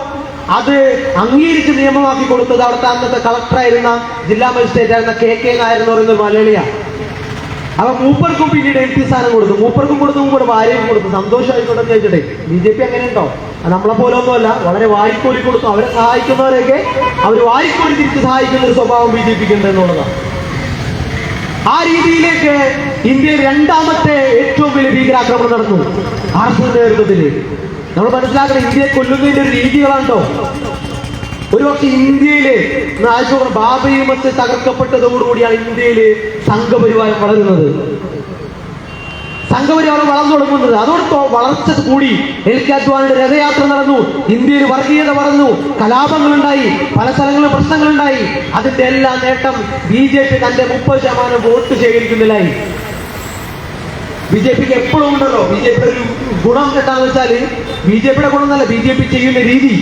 അത് അംഗീകരിച്ച് നിയമമാക്കി കൊടുത്തത് അവിടുത്തെ അന്നത്തെ കളക്ടറായിരുന്ന ജില്ലാ മജിസ്ട്രേറ്റ് ആയിരുന്ന KK നായർ എന്ന് പറയുന്ന മലയാളിയാണ്. അപ്പൊ മൂപ്പർക്കും പിന്നീട് MP സ്ഥാനം കൊടുത്തു. മൂപ്പർക്കും കൊടുത്തു, കൂടെ ഭാര്യയും കൊടുത്തു. സന്തോഷമായിക്കോട്ടെ എന്ന് ചോദിച്ചിട്ടെ. BJP അങ്ങനെ ഉണ്ടോ? നമ്മളെ പോലെ ഒന്നുമല്ല, വളരെ വാരിക്കോരി കൊടുത്തു. അവരെ സഹായിക്കുന്നവരെയൊക്കെ അവർ വാരിക്കോരി തിരിച്ച് സഹായിക്കുന്ന ഒരു സ്വഭാവം BJPക്ക് ഉണ്ട് എന്നുള്ളതാണ്. ആ രീതിയിലേക്ക് ഇന്ത്യയിൽ രണ്ടാമത്തെ ഏറ്റവും വലിയ ഭീകരാക്രമണം നടന്നു RSS നേതൃത്വത്തിൽ. നമ്മൾ മനസ്സിലാക്കണം, ഇന്ത്യയെ കൊല്ലുന്നതിന്റെ ഒരു രീതികളാണോ. ഒരുപക്ഷെ ഇന്ത്യയില് ബാബരി മസ്ജിദ് തകർക്കപ്പെട്ടതോടുകൂടിയാണ് ഇന്ത്യയില് സംഘപരിവാരം വളരുന്നത്, സംഘപരിവാരം വളർന്നു തുടങ്ങുന്നത്. അതോടൊപ്പം വളർച്ച കൂടി. LK അദ്വാനിയുടെ രഥയാത്ര നടന്നു, ഇന്ത്യയിൽ വർഗീയത വളർന്നു, കലാപങ്ങളുണ്ടായി, പല സ്ഥലങ്ങളിലും പ്രശ്നങ്ങളുണ്ടായി. അതിന്റെ എല്ലാം നേട്ടം BJP തന്റെ 30% വോട്ട് ശേഖരിക്കുന്നില്ലായി. BJPക്ക് എപ്പോഴും ഉണ്ടല്ലോ, BJPയുടെ ഒരു ഗുണം എന്താണെന്ന് വെച്ചാല്, BJPയുടെ ഗുണം എന്നല്ല, BJP ചെയ്യുന്ന രീതി.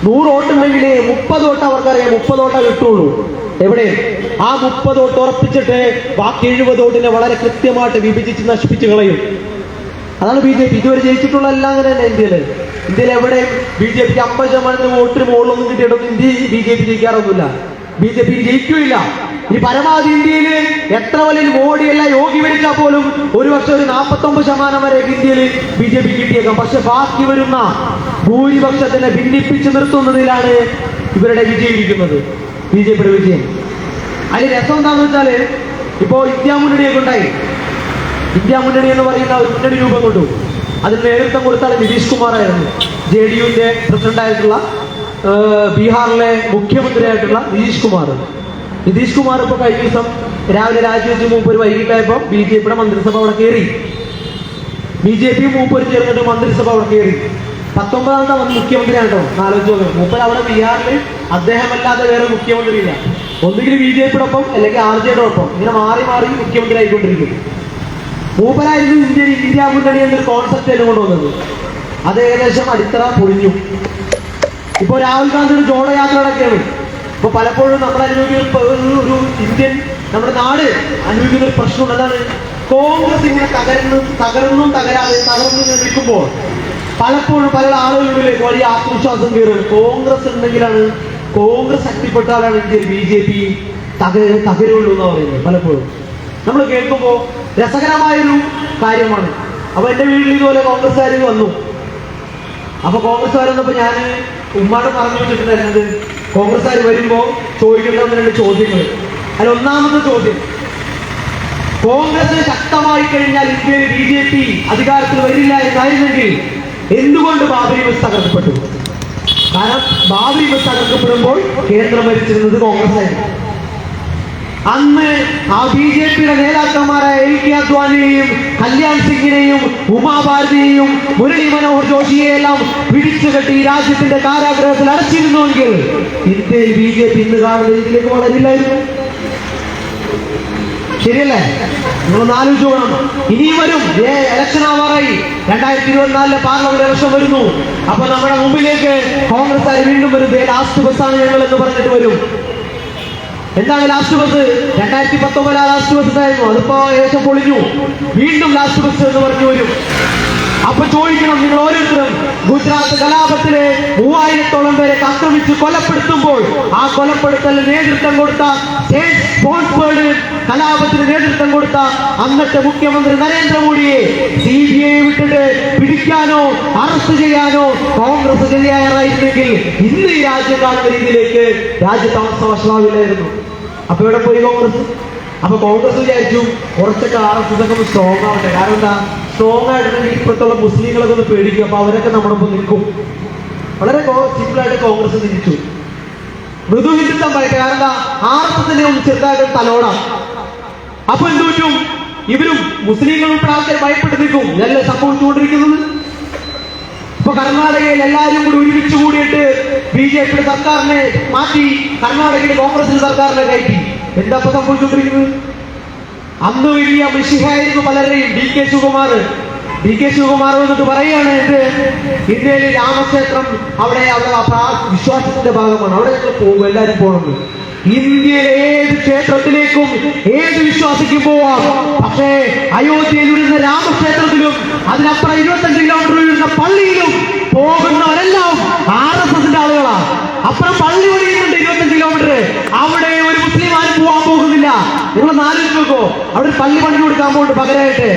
100 വോട്ടുണ്ടെങ്കിൽ 30 വോട്ട് അവർക്കറിയാം, 30 വോട്ടേ കിട്ടുള്ളൂ. എവിടെ ആ 30 വോട്ട് ഉറപ്പിച്ചിട്ട് ബാക്കി 70 വോട്ടിനെ വളരെ കൃത്യമായിട്ട് വിഭജിച്ച് നശിപ്പിച്ച് കളയും. അതാണ് BJP ഇതുവരെ ജയിച്ചിട്ടുള്ള എല്ലാം അങ്ങനെ തന്നെ. ഇന്ത്യയിൽ എവിടെ BJPക്ക് 50% വോട്ടിന് മുകളിലൊന്നും കിട്ടിയിട്ടൊന്നും BJP ജയിക്കാറൊന്നുമില്ല. BJP ജയിക്കില്ല. ഈ പരമാവധി ഇന്ത്യയിൽ എത്ര വലിയ മോഡിയല്ല യോഗി ഭരിച്ചാൽ പോലും ഒരു വർഷം ഒരു 49% വരെ ഇന്ത്യയിൽ BJP കിട്ടിയേക്കാം. പക്ഷെ ബാക്കി വരുന്ന ഭൂരിപക്ഷത്തിനെ ഭിന്നിപ്പിച്ച് നിർത്തുന്നതിലാണ് ഇവരുടെ വിജയം ഇരിക്കുന്നത്, BJPയുടെ വിജയം. അതിൽ രസം എന്താണെന്ന് വെച്ചാല്, ഇപ്പോ ഇന്ത്യ മുന്നണിയൊക്കെ ഉണ്ടായി. ഇന്ത്യ മുന്നണി എന്ന് പറയുന്ന ഒരു മുന്നണി രൂപം കൊണ്ടു. അതിന് നേതൃത്വം കൊടുത്താണ് നിതീഷ് കുമാർ ആയിരുന്നു. JDUവിന്റെ പ്രസിഡന്റായിട്ടുള്ള, ബീഹാറിലെ മുഖ്യമന്ത്രിയായിട്ടുള്ള നിതീഷ് കുമാർ. നിതീഷ് കുമാർ ഇപ്പൊ കഴിഞ്ഞ ദിവസം രാവിലെ രാജിവെച്ച് മൂപ്പര് വൈകിട്ടായപ്പോ BJPയുടെ മന്ത്രിസഭ അവിടെ കയറി. BJPയും മൂപ്പര് ചേർന്നിട്ട് മന്ത്രിസഭ അവിടെ കയറി. 19ാമത്തെ മുഖ്യമന്ത്രിയാണോ ആലോചിച്ചു. മൂപ്പര് അവിടെ ബീഹാറിൽ അദ്ദേഹമല്ലാതെ വേറെ മുഖ്യമന്ത്രിയില്ല. ഒന്നുകിൽ BJPയുടെ ഒപ്പം അല്ലെങ്കിൽ RJയുടെ ഒപ്പം, ഇങ്ങനെ മാറി മാറി മുഖ്യമന്ത്രി ആയിക്കൊണ്ടിരിക്കും. മൂപ്പരായിരുന്നു ഇന്ത്യ മുന്നണി എന്നൊരു കോൺസെപ്റ്റ് എല്ലാം കൊണ്ടുവന്നത്. അത് ഏകദേശം അടിത്തറ പൊളിഞ്ഞു. ഇപ്പൊ രാഹുൽ ഗാന്ധിയുടെ ജോഡോ യാത്ര നടക്കുകയാണ്. ഇപ്പൊ പലപ്പോഴും നമ്മൾ അനുഭവിക്കുന്ന ഒരു ഇന്ത്യൻ, നമ്മുടെ നാട് അനുഭവിക്കുന്ന ഒരു പ്രശ്നം എന്താണ്, കോൺഗ്രസ് ഇങ്ങനെ തകർന്നും തകരാതെ തകർന്നു നിൽക്കുമ്പോൾ പലപ്പോഴും പല ആളുകളിലേക്ക് വലിയ ആത്മവിശ്വാസം കയറും. കോൺഗ്രസ് ഉണ്ടെങ്കിലാണ്, കോൺഗ്രസ് ശക്തിപ്പെട്ടാലാണ് ഇന്ത്യയിൽ BJP തകരുള്ളൂ എന്ന് പറയുന്നത്. പലപ്പോഴും നമ്മൾ കേൾക്കുമ്പോൾ രസകരമായൊരു കാര്യമാണ്. അപ്പൊ എന്റെ വീട്ടിൽ ഇതുപോലെ കോൺഗ്രസ്സുകാർ വന്നു. അപ്പൊ കോൺഗ്രസ്സുകാർ വന്നപ്പോ ഞാൻ ഉമ്മാട് പറഞ്ഞു വെച്ചിട്ടുണ്ടായിരുന്നത്, കോൺഗ്രസ്സുകാർ വരുമ്പോ ചോദിക്കേണ്ട 2 ചോദ്യങ്ങൾ. അതിൽ ഒന്നാമത്തെ ചോദ്യം, കോൺഗ്രസ് ശക്തമായി കഴിഞ്ഞാൽ ഇന്ത്യയിൽ BJP അധികാരത്തിൽ വരില്ല എന്നായിരുന്നെങ്കിൽ എന്തുകൊണ്ട് ബാബരി മസ്ജിദ് തകർക്കപ്പെട്ടു? കാരണം ബാബരി മസ്ജിദ് തകർക്കപ്പെടുമ്പോൾ കേന്ദ്രം ഭരിച്ചിരുന്നത് കോൺഗ്രസ് ആയിരുന്നു. അന്ന് ആ BJPയുടെ നേതാക്കന്മാരായ LK അദ്വാനിയെയും കല്യാൺ സിംഗിനെയും ഉമാഭാരതിയെയും മുരളി മനോഹർ ജോഷിയെയെല്ലാം പിടിച്ചുകെട്ടി രാജ്യത്തിന്റെ കാരാഗ്രഹത്തിൽ അടച്ചിരുന്നുവെങ്കിൽ ഇന്ത്യയിൽ BJP ഇന്ന് കാണുന്ന രീതിയിലേക്ക് വളരില്ലായിരുന്നു. ശരിയല്ലേ? നിങ്ങളൊന്ന് ആലോചിച്ച് നോക്കണം. ഇനിയും വരും, ഇലക്ഷൻ ആവാറായി, 2024 പാർലമെന്റ് ഇലക്ഷൻ വരുന്നു. അപ്പൊ നമ്മുടെ മുമ്പിലേക്ക് കോൺഗ്രസ്സുകാർ വീണ്ടും വരും. ലാസ്റ്റ് ബസ്സാണ് ഞങ്ങൾ എന്ന് പറഞ്ഞിട്ട് വരും. എന്താണ് ലാസ്റ്റ് ബസ്? 2019 ലാസ്റ്റ് ബസ് ആയിരുന്നു, അതിപ്പോ ഏകദേശം പൊളിഞ്ഞു. വീണ്ടും ലാസ്റ്റ് ബസ് എന്ന് പറഞ്ഞു വരും. അപ്പൊ ചോദിക്കണം, നിങ്ങൾ ഓരോരുത്തരും ഗുജറാത്ത് കലാപത്തിലെ 3000-ഓളം പേരെ ആക്രമിച്ച് കൊലപ്പെടുത്തുമ്പോൾ ആ കൊലപ്പെടുത്തലിന് നേതൃത്വം കൊടുത്ത, സ്റ്റേറ്റ് സ്പോൺസേർഡ് കലാപത്തിന് നേതൃത്വം കൊടുത്ത അന്നത്തെ മുഖ്യമന്ത്രി നരേന്ദ്രമോദിയെ CBI വിട്ടിട്ട് പിടിക്കാനോ അറസ്റ്റ് ചെയ്യാനോ കോൺഗ്രസ് തയ്യാറായിരുന്നെങ്കിൽ ഇന്ന് ഈ രാജ്യം കാണുന്ന രീതിയിലേക്ക് രാജ്യത്താമസം വഷളാവില്ലായിരുന്നു. അപ്പൊ ഇവിടെ പോയി കോൺഗ്രസ്. അപ്പൊ കോൺഗ്രസ് വിചാരിച്ചു കുറച്ചൊക്കെ RSS ഒക്കെ സ്ട്രോങ് ആവട്ടെ. കാരണം എന്താ, സ്ട്രോങ് ആയിട്ടുണ്ടെങ്കിൽ ഇപ്പോഴത്തുള്ള മുസ്ലിങ്ങളൊക്കെ ഒന്ന് പേടിക്കും. അപ്പൊ അവരൊക്കെ നമ്മുടെ ഒപ്പം നിൽക്കും. വളരെ സിമ്പിളായിട്ട് കോൺഗ്രസ് തിരിച്ചു. മൃദു ഹിന്ദുത്വം പറയട്ടെ. കാരണം എന്താ, RSSനെ ഒന്ന് ചെറുതായിട്ട് തലോടാം. അപ്പൊ എന്തു പറ്റും? ഇവരും മുസ്ലിങ്ങൾ ഉൾപ്പെടെ ആൾക്കാർ ഭയപ്പെട്ട് നിൽക്കും. ഇതല്ലേ സംഭവിച്ചുകൊണ്ടിരിക്കുന്നത്? ഇപ്പൊ കർണാടകയിൽ എല്ലാവരും കൂടി ഒരുമിച്ച് കൂടിയിട്ട് BJPയുടെ സർക്കാരിനെ മാറ്റി കർണാടകയിൽ കോൺഗ്രസിന്റെ സർക്കാരിനെ കയറ്റി. എന്താ ഇപ്പൊ സംഭവിച്ചുകൊണ്ടിരിക്കുന്നത്? അന്ന് വലിയ മിഷിഹായിരുന്നു പലരുടെയും. DK ശിവകുമാർ എന്നിട്ട് പറയുകയാണ്, ഇന്ത്യയിൽ രാമക്ഷേത്രം അവിടെ വിശ്വാസത്തിന്റെ ഭാഗമാണ്, അവിടെ ഞങ്ങൾ പോകും, എല്ലാവരും പോകണം. ഇന്ത്യയിലെ ഏത് ക്ഷേത്രത്തിലേക്കും ഏത് വിശ്വാസിക്കും പോവാം. പക്ഷേ അയോധ്യയിൽ വരുന്ന രാമക്ഷേത്രത്തിലും അതിനപ്പുറം 25 കിലോമീറ്റർ വരുന്ന പള്ളിയിലും പോകുന്നവരെല്ലാം RSSന്റെ ആളുകളാണ്. അപ്പുറം പള്ളി ഒഴിയുന്നുണ്ട് 25 കിലോമീറ്റർ, അവിടെ ഒരു മുസ്ലിം ആരും പോകാൻ പോകുന്നില്ല. നിങ്ങൾ ആലോചിച്ച് നോക്കോ, അവിടെ ഒരു പള്ളി പണി കൊടുക്കാൻ പോകുന്നുണ്ട് പകരമായിട്ട്.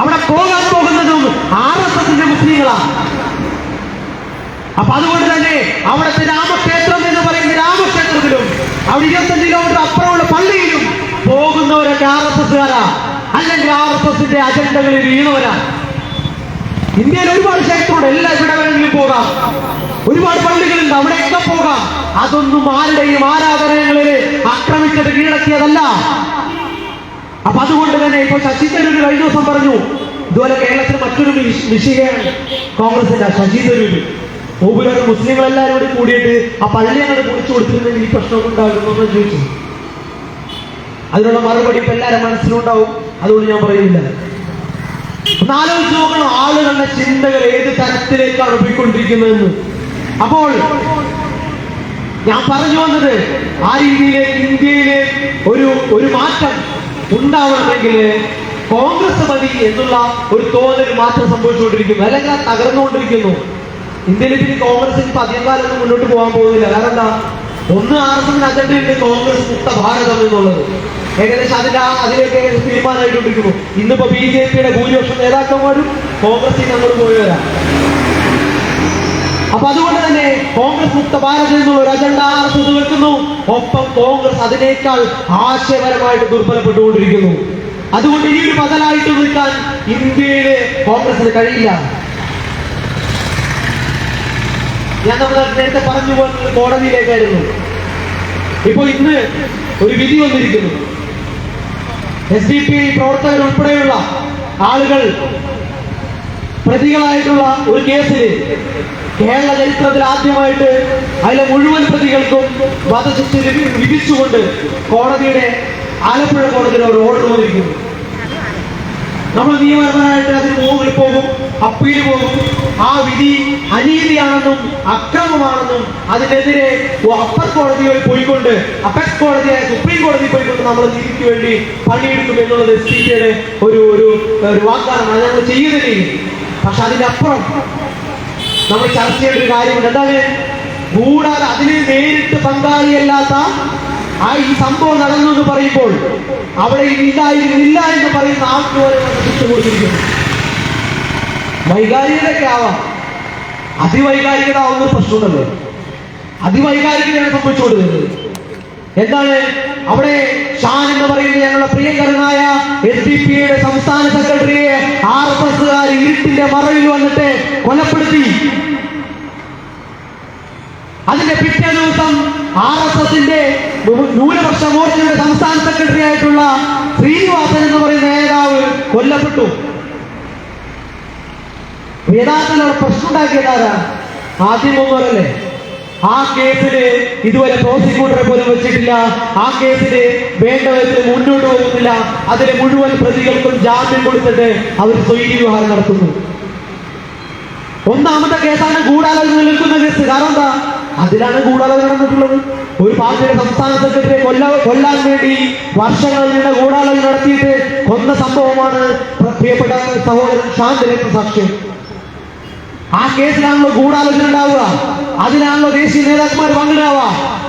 അവിടെ പോകാൻ പോകുന്നതും RSSന്റെ മുസ്ലിങ്ങളാണ്. അപ്പൊ അതുകൊണ്ട് തന്നെ അവിടുത്തെ രാമക്ഷേത്രം എന്ന് പറയുന്ന രാമക്ഷേത്രത്തിലും അവിടെ 25 കിലോമീറ്റർ അപ്പുറമുള്ള പള്ളിയിലും പോകുന്നവരൊക്കെ RSSകാരാ, അല്ലെങ്കിൽ RSSന്റെ അജണ്ടകളിൽ വീണവരാ. ഇന്ത്യയിൽ ഒരുപാട് ക്ഷേത്രമുണ്ട്, എല്ലാം ഇവിടെ വേണമെങ്കിലും പോകാം. ഒരുപാട് പള്ളികളുണ്ട്, അവിടെയൊക്കെ പോകാം. അതൊന്നും ആരുടെയും ആരാധനകളിൽ ആക്രമിച്ചത് കീഴടക്കിയതല്ല. അപ്പൊ അതുകൊണ്ട് തന്നെ ഇപ്പൊ ശശി തരൂർ കഴിഞ്ഞ ദിവസം പറഞ്ഞു, ഇതുപോലെ കേരളത്തിൽ മറ്റൊരു വിഷയമാണ് കോൺഗ്രസിന്റെ ശശി തരൂർ. മൂപ്പരോട് മുസ്ലിങ്ങളെല്ലാവരും കൂടി കൂടിയിട്ട് ആ പള്ളി അങ്ങോട്ട് കുടിച്ചു കൊടുത്തിരുന്നെങ്കിൽ ഈ പ്രശ്നമൊക്കെ ഉണ്ടാകുന്നു എന്ന് ചോദിച്ചു. അതിനുള്ള മറുപടി ഇപ്പൊ എല്ലാവരും മനസ്സിലുണ്ടാവും, അതുകൊണ്ട് ഞാൻ പറയുന്നില്ല. ഒന്ന് ആലോചിച്ച് നോക്കണം, ആളുകളുടെ ചിന്തകൾ ഏത് തരത്തിലേക്കാണ് പോയിക്കൊണ്ടിരിക്കുന്നതെന്ന്. അപ്പോൾ ഞാൻ പറഞ്ഞു വന്നത്, ആ രീതിയിലേക്ക് ഇന്ത്യയിലെ ഒരു മാറ്റം ഉണ്ടാവണമെങ്കിൽ കോൺഗ്രസ് മതി എന്നുള്ള ഒരു തോന്നൽ മാത്രം സംഭവിച്ചുകൊണ്ടിരിക്കുന്നു, അല്ലെങ്കിൽ അത് തകർന്നുകൊണ്ടിരിക്കുന്നു. ഇന്ത്യയിൽ പിന്നെ കോൺഗ്രസിന് ഇപ്പൊ അധികം കാലൊന്നും മുന്നോട്ട് പോകാൻ പോകുന്നില്ല. കാരണം എന്താ, ഒന്ന് RSSന്റെ അജണ്ടയുണ്ട് കോൺഗ്രസ് മുക്ത ഭാരതം എന്നുള്ളത്. ഏകദേശം അതിലേക്ക് തീരുമാനമായിക്കൊണ്ടിരിക്കുന്നു. ഇന്നിപ്പോ BJPയുടെ ഭൂരിപക്ഷം നേതാക്കന്മാരും കോൺഗ്രസിൽ അങ്ങോട്ട് പോയി വരാം. അപ്പൊ അതുകൊണ്ട് തന്നെ കോൺഗ്രസ് മുക്ത ഭാരതം എന്നുള്ള ഒരു അജണ്ട RSS വെക്കുന്നു. ഒപ്പം കോൺഗ്രസ് അതിനേക്കാൾ ആശയപരമായിട്ട് ദുർബലപ്പെട്ടുകൊണ്ടിരിക്കുന്നു. അതുകൊണ്ട് ഇനി ഒരു ബദലായിട്ട് നിൽക്കാൻ ഇന്ത്യയിലെ കോൺഗ്രസിന് കഴിയില്ല. ഞാൻ നമ്മുടെ നേരത്തെ പറഞ്ഞു പോകുന്നത് കോടതിയിലേക്കായിരുന്നു. ഇപ്പൊ ഇന്ന് ഒരു വിധി വന്നിരിക്കുന്നു. SDP പ്രവർത്തകർ ഉൾപ്പെടെയുള്ള ആളുകൾ പ്രതികളായിട്ടുള്ള ഒരു കേസിൽ കേരള ചരിത്രത്തിൽ ആദ്യമായിട്ട് അതിലെ മുഴുവൻ പ്രതികൾക്കും വധശിക്ഷ വിധിച്ചുകൊണ്ട് കോടതിയുടെ ആലപ്പുഴ കോടതിയുടെ ഒരു ഓർഡർ വന്നിരിക്കുന്നു. നമ്മൾ നിയമപരമായിട്ട് അതിന് പോകും, അപ്പീൽ പോകും. ആ വിധി അനീതിയാണെന്നും അക്രമമാണെന്നും അതിനെതിരെ അപ്പർ കോടതിയിൽ പോയിക്കൊണ്ട്, അപ്പെക്സ് കോടതിയായ സുപ്രീം കോടതി പോയിക്കൊണ്ട് നമ്മൾ നീതിക്ക് വേണ്ടി പണിയെടുക്കും എന്നുള്ളത് SDPയുടെ ഒരു വാഗ്ദാനമാണ്. ഞങ്ങൾ ചെയ്യുന്നില്ല. പക്ഷെ അതിനപ്പുറം നമ്മൾ ചർച്ച ചെയ്യേണ്ട ഒരു കാര്യമുണ്ട്. എന്താണ്? കൂടാതെ അതിന് നേരിട്ട് പങ്കാളിയല്ലാത്ത ഈ സംഭവം നടന്നു എന്ന് പറയുമ്പോൾ അവിടെ ഇല്ലായിരുന്നില്ല എന്ന് പറയുന്ന ആൾക്ക് വരെ ശിക്ഷ കൊടുത്തിരിക്കുന്നു. വൈകാരികതയൊക്കെ ആവാം, അതിവൈകാരികത ആവുന്ന പ്രശ്നമുണ്ടല്ലോ. അതിവൈകാരികതയാണ് സംഭവിച്ചുകൊണ്ടിരുന്നത്. എന്താണ് അവിടെ? ഷാൻ എന്ന് പറയുന്ന ഞങ്ങളുടെ പ്രിയങ്കരനായ SDP-യുടെ സംസ്ഥാന സെക്രട്ടറിയെ RSSകാർ ഇരുട്ടിന്റെ മറവിൽ വന്നിട്ട് കൊലപ്പെടുത്തി. അതിന്റെ പിറ്റേ ദിവസം RSSന്റെ ന്യൂനപക്ഷ മോർച്ചയുടെ സംസ്ഥാന സെക്രട്ടറി ആയിട്ടുള്ള ശ്രീനിവാസൻ എന്ന് പറയുന്ന നേതാവ് കൊല്ലപ്പെട്ടു. യഥാർത്ഥത്തിൽ അവിടെ പ്രശ്നം ഉണ്ടാക്കിയതാരാ? ആദ്യമൊന്നുമല്ലേ. ആ കേസില് ഇതുവരെ പ്രോസിക്യൂട്ടറെ പോലും വെച്ചിട്ടില്ല. ആ കേസില് വേണ്ട വിധത്തിൽ മുന്നോട്ട് പോകുന്നില്ല. അതിലെ മുഴുവൻ പ്രതികൾക്കും ജാമ്യം കൊടുത്തിട്ട് അവർ സ്വൈര്യ വിഹാരം നടത്തുന്നു. ഒന്നാമത്തെ കേസാണ് ഗൂഢാലോചന നിൽക്കുന്ന കേസ്. കാരണം എന്താ? അതിലാണ് ഗൂഢാലോചന നടന്നിട്ടുള്ളത്. ഒരു പാർട്ടിയുടെ സംസ്ഥാന സെക്രട്ടറിയെ കൊല്ലാൻ വേണ്ടി വർഷങ്ങൾ നീണ്ട ഗൂഢാലോചന നടത്തിയിട്ട് കൊന്ന സംഭവമാണ് പ്രിയപ്പെട്ട സഹോദരൻ ഷാൻ സാക്ഷ്യം. ആ കേസിലാണല്ലോ ഗൂഢാലോചന ഉണ്ടാവുക. അതിനാണല്ലോ ദേശീയ നേതാക്കന്മാർ പങ്കിടാവുക.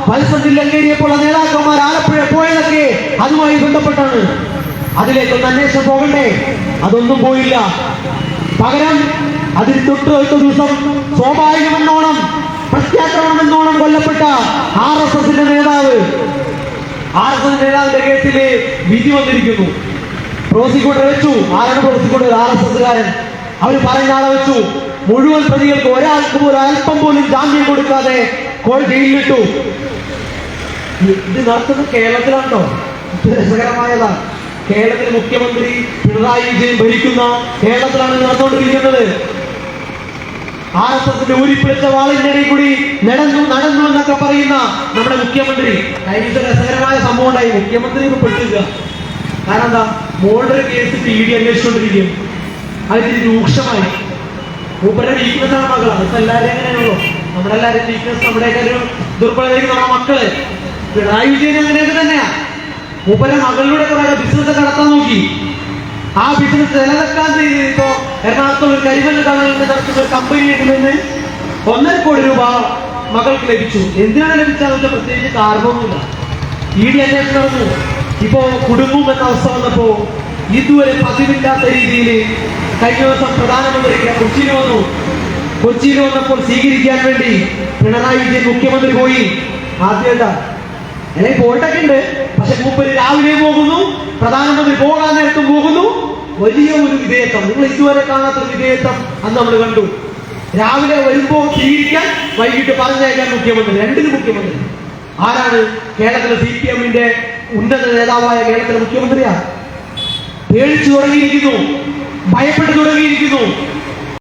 മത്സരത്തിൽ ലങ്കേരിയപ്പോഴുള്ള നേതാക്കന്മാർ ആലപ്പുഴ പോയതൊക്കെ അതുമായി ബന്ധപ്പെട്ടാണ്. അതിലേക്കൊന്ന് അന്വേഷണം പോകണ്ടേ? അതൊന്നും പോയില്ല. പകരം അതിൽ തൊട്ട് ദിവസം സ്വാഭാവികമെന്നോണം പ്രത്യാക്രമണമെന്നോണം കൊല്ലപ്പെട്ട RSSന്റെ നേതാവ്. RSS നേതാവിന്റെ കേസില് വിധി വന്നിരിക്കുന്നു. പ്രോസിക്യൂട്ടർ വെച്ചു. ആരാണ് പ്രോസിക്യൂട്ടർ? RSSകാരൻ. അവർ പറയുന്ന ആളെ വെച്ചു. മുഴുവൻ പ്രതികൾക്ക് ഒരാൾക്ക് പോലും അല്പം പോലും ജാമ്യം കൊടുക്കാതെ ജയിലിലിട്ടു. ഇത് നടത്തുന്നത് കേരളത്തിലാണോ? രസകരമായതാണ്. കേരളത്തിലെ മുഖ്യമന്ത്രി പിണറായി വിജയൻ ഭരിക്കുന്ന കേരളത്തിലാണ് നടന്നുകൊണ്ടിരിക്കുന്നത്. RSSന്റെ ഊരിപ്പിടിച്ച വാളിന്റെ ഇടയിൽ കൂടി നടന്നു എന്നൊക്കെ പറയുന്ന നമ്മുടെ മുഖ്യമന്ത്രി. കഴിഞ്ഞ രസകരമായ സംഭവം ഉണ്ടായി. മുഖ്യമന്ത്രി പെട്ടില്ല. കാരണം എന്താ? മോളുടെ കേസ് ED അന്വേഷിച്ചുകൊണ്ടിരിക്കും. അതിന് രൂക്ഷമായി. മൂപ്പരുടെ വീക്ക്നെസ്സാണ് മകളാണ്. ഇപ്പൊ എല്ലാവരും എങ്ങനെയാണല്ലോ, നമ്മുടെ എല്ലാവരും വീക്ക്നെസ്, നമ്മുടെയൊക്കെ ഒരു ദുർബലതയ്ക്ക് നമ്മുടെ മക്കള്. പിണറായി വിജയൻ അങ്ങനെയൊക്കെ തന്നെയാ. മൂപ്പരുടെ മകളിലൂടെ കുറെ ബിസിനസ് നടത്താൻ നോക്കി. ആ ബിസിനസ് നിലനിൽക്കാൻ ഇപ്പോ എറണാകുളത്ത് ഒരു കരിമല്ല് തമിഴിൽ നടത്തുന്ന ഒരു കമ്പനിയിൽ നിന്ന് 1.5 കോടി രൂപ മകൾക്ക് ലഭിച്ചു. എന്തിനാണ് ലഭിച്ചതെന്ന് പ്രത്യേകിച്ച് കാരണമൊന്നുമില്ല. ED അന്വേഷണം നടന്നു. ഇപ്പോ കുടുംബം എന്ന അവസ്ഥ വന്നപ്പോ ഇതുവരെ പതിവില്ലാത്ത രീതിയിൽ കഴിഞ്ഞ ദിവസം പ്രധാനമന്ത്രി കൊച്ചിയിൽ വന്നപ്പോൾ സ്വീകരിക്കാൻ വേണ്ടി പിണറായി വിജയൻ മുഖ്യമന്ത്രി പോയി. ആദ്യമായിട്ടാ. അല്ലെങ്കിൽ പോയിട്ടൊക്കെ ഉണ്ട്. പക്ഷെ മൂപ്പര് രാവിലെ പോകുന്നു, പ്രധാനമന്ത്രി പോകാൻ നേരത്തും പോകുന്നു. വലിയ ഒരു വിധേയത്വം, നിങ്ങൾ ഇതുവരെ കാണാത്തൊരു വിധേയത്വം അന്ന് നമ്മൾ കണ്ടു. രാവിലെ വരുമ്പോ സ്വീകരിക്കാൻ, വൈകിട്ട് പറഞ്ഞയക്കാൻ മുഖ്യമന്ത്രി. രണ്ടിന് മുഖ്യമന്ത്രി. ആരാണ്? കേരളത്തിലെ CPMന്റെ ഉന്നത നേതാവായ കേരളത്തിലെ മുഖ്യമന്ത്രിയാണ്. പേടിച്ചു തുടങ്ങിയിരിക്കുന്നു, ഭയപ്പെട്ടു തുടങ്ങിയിരിക്കുന്നു.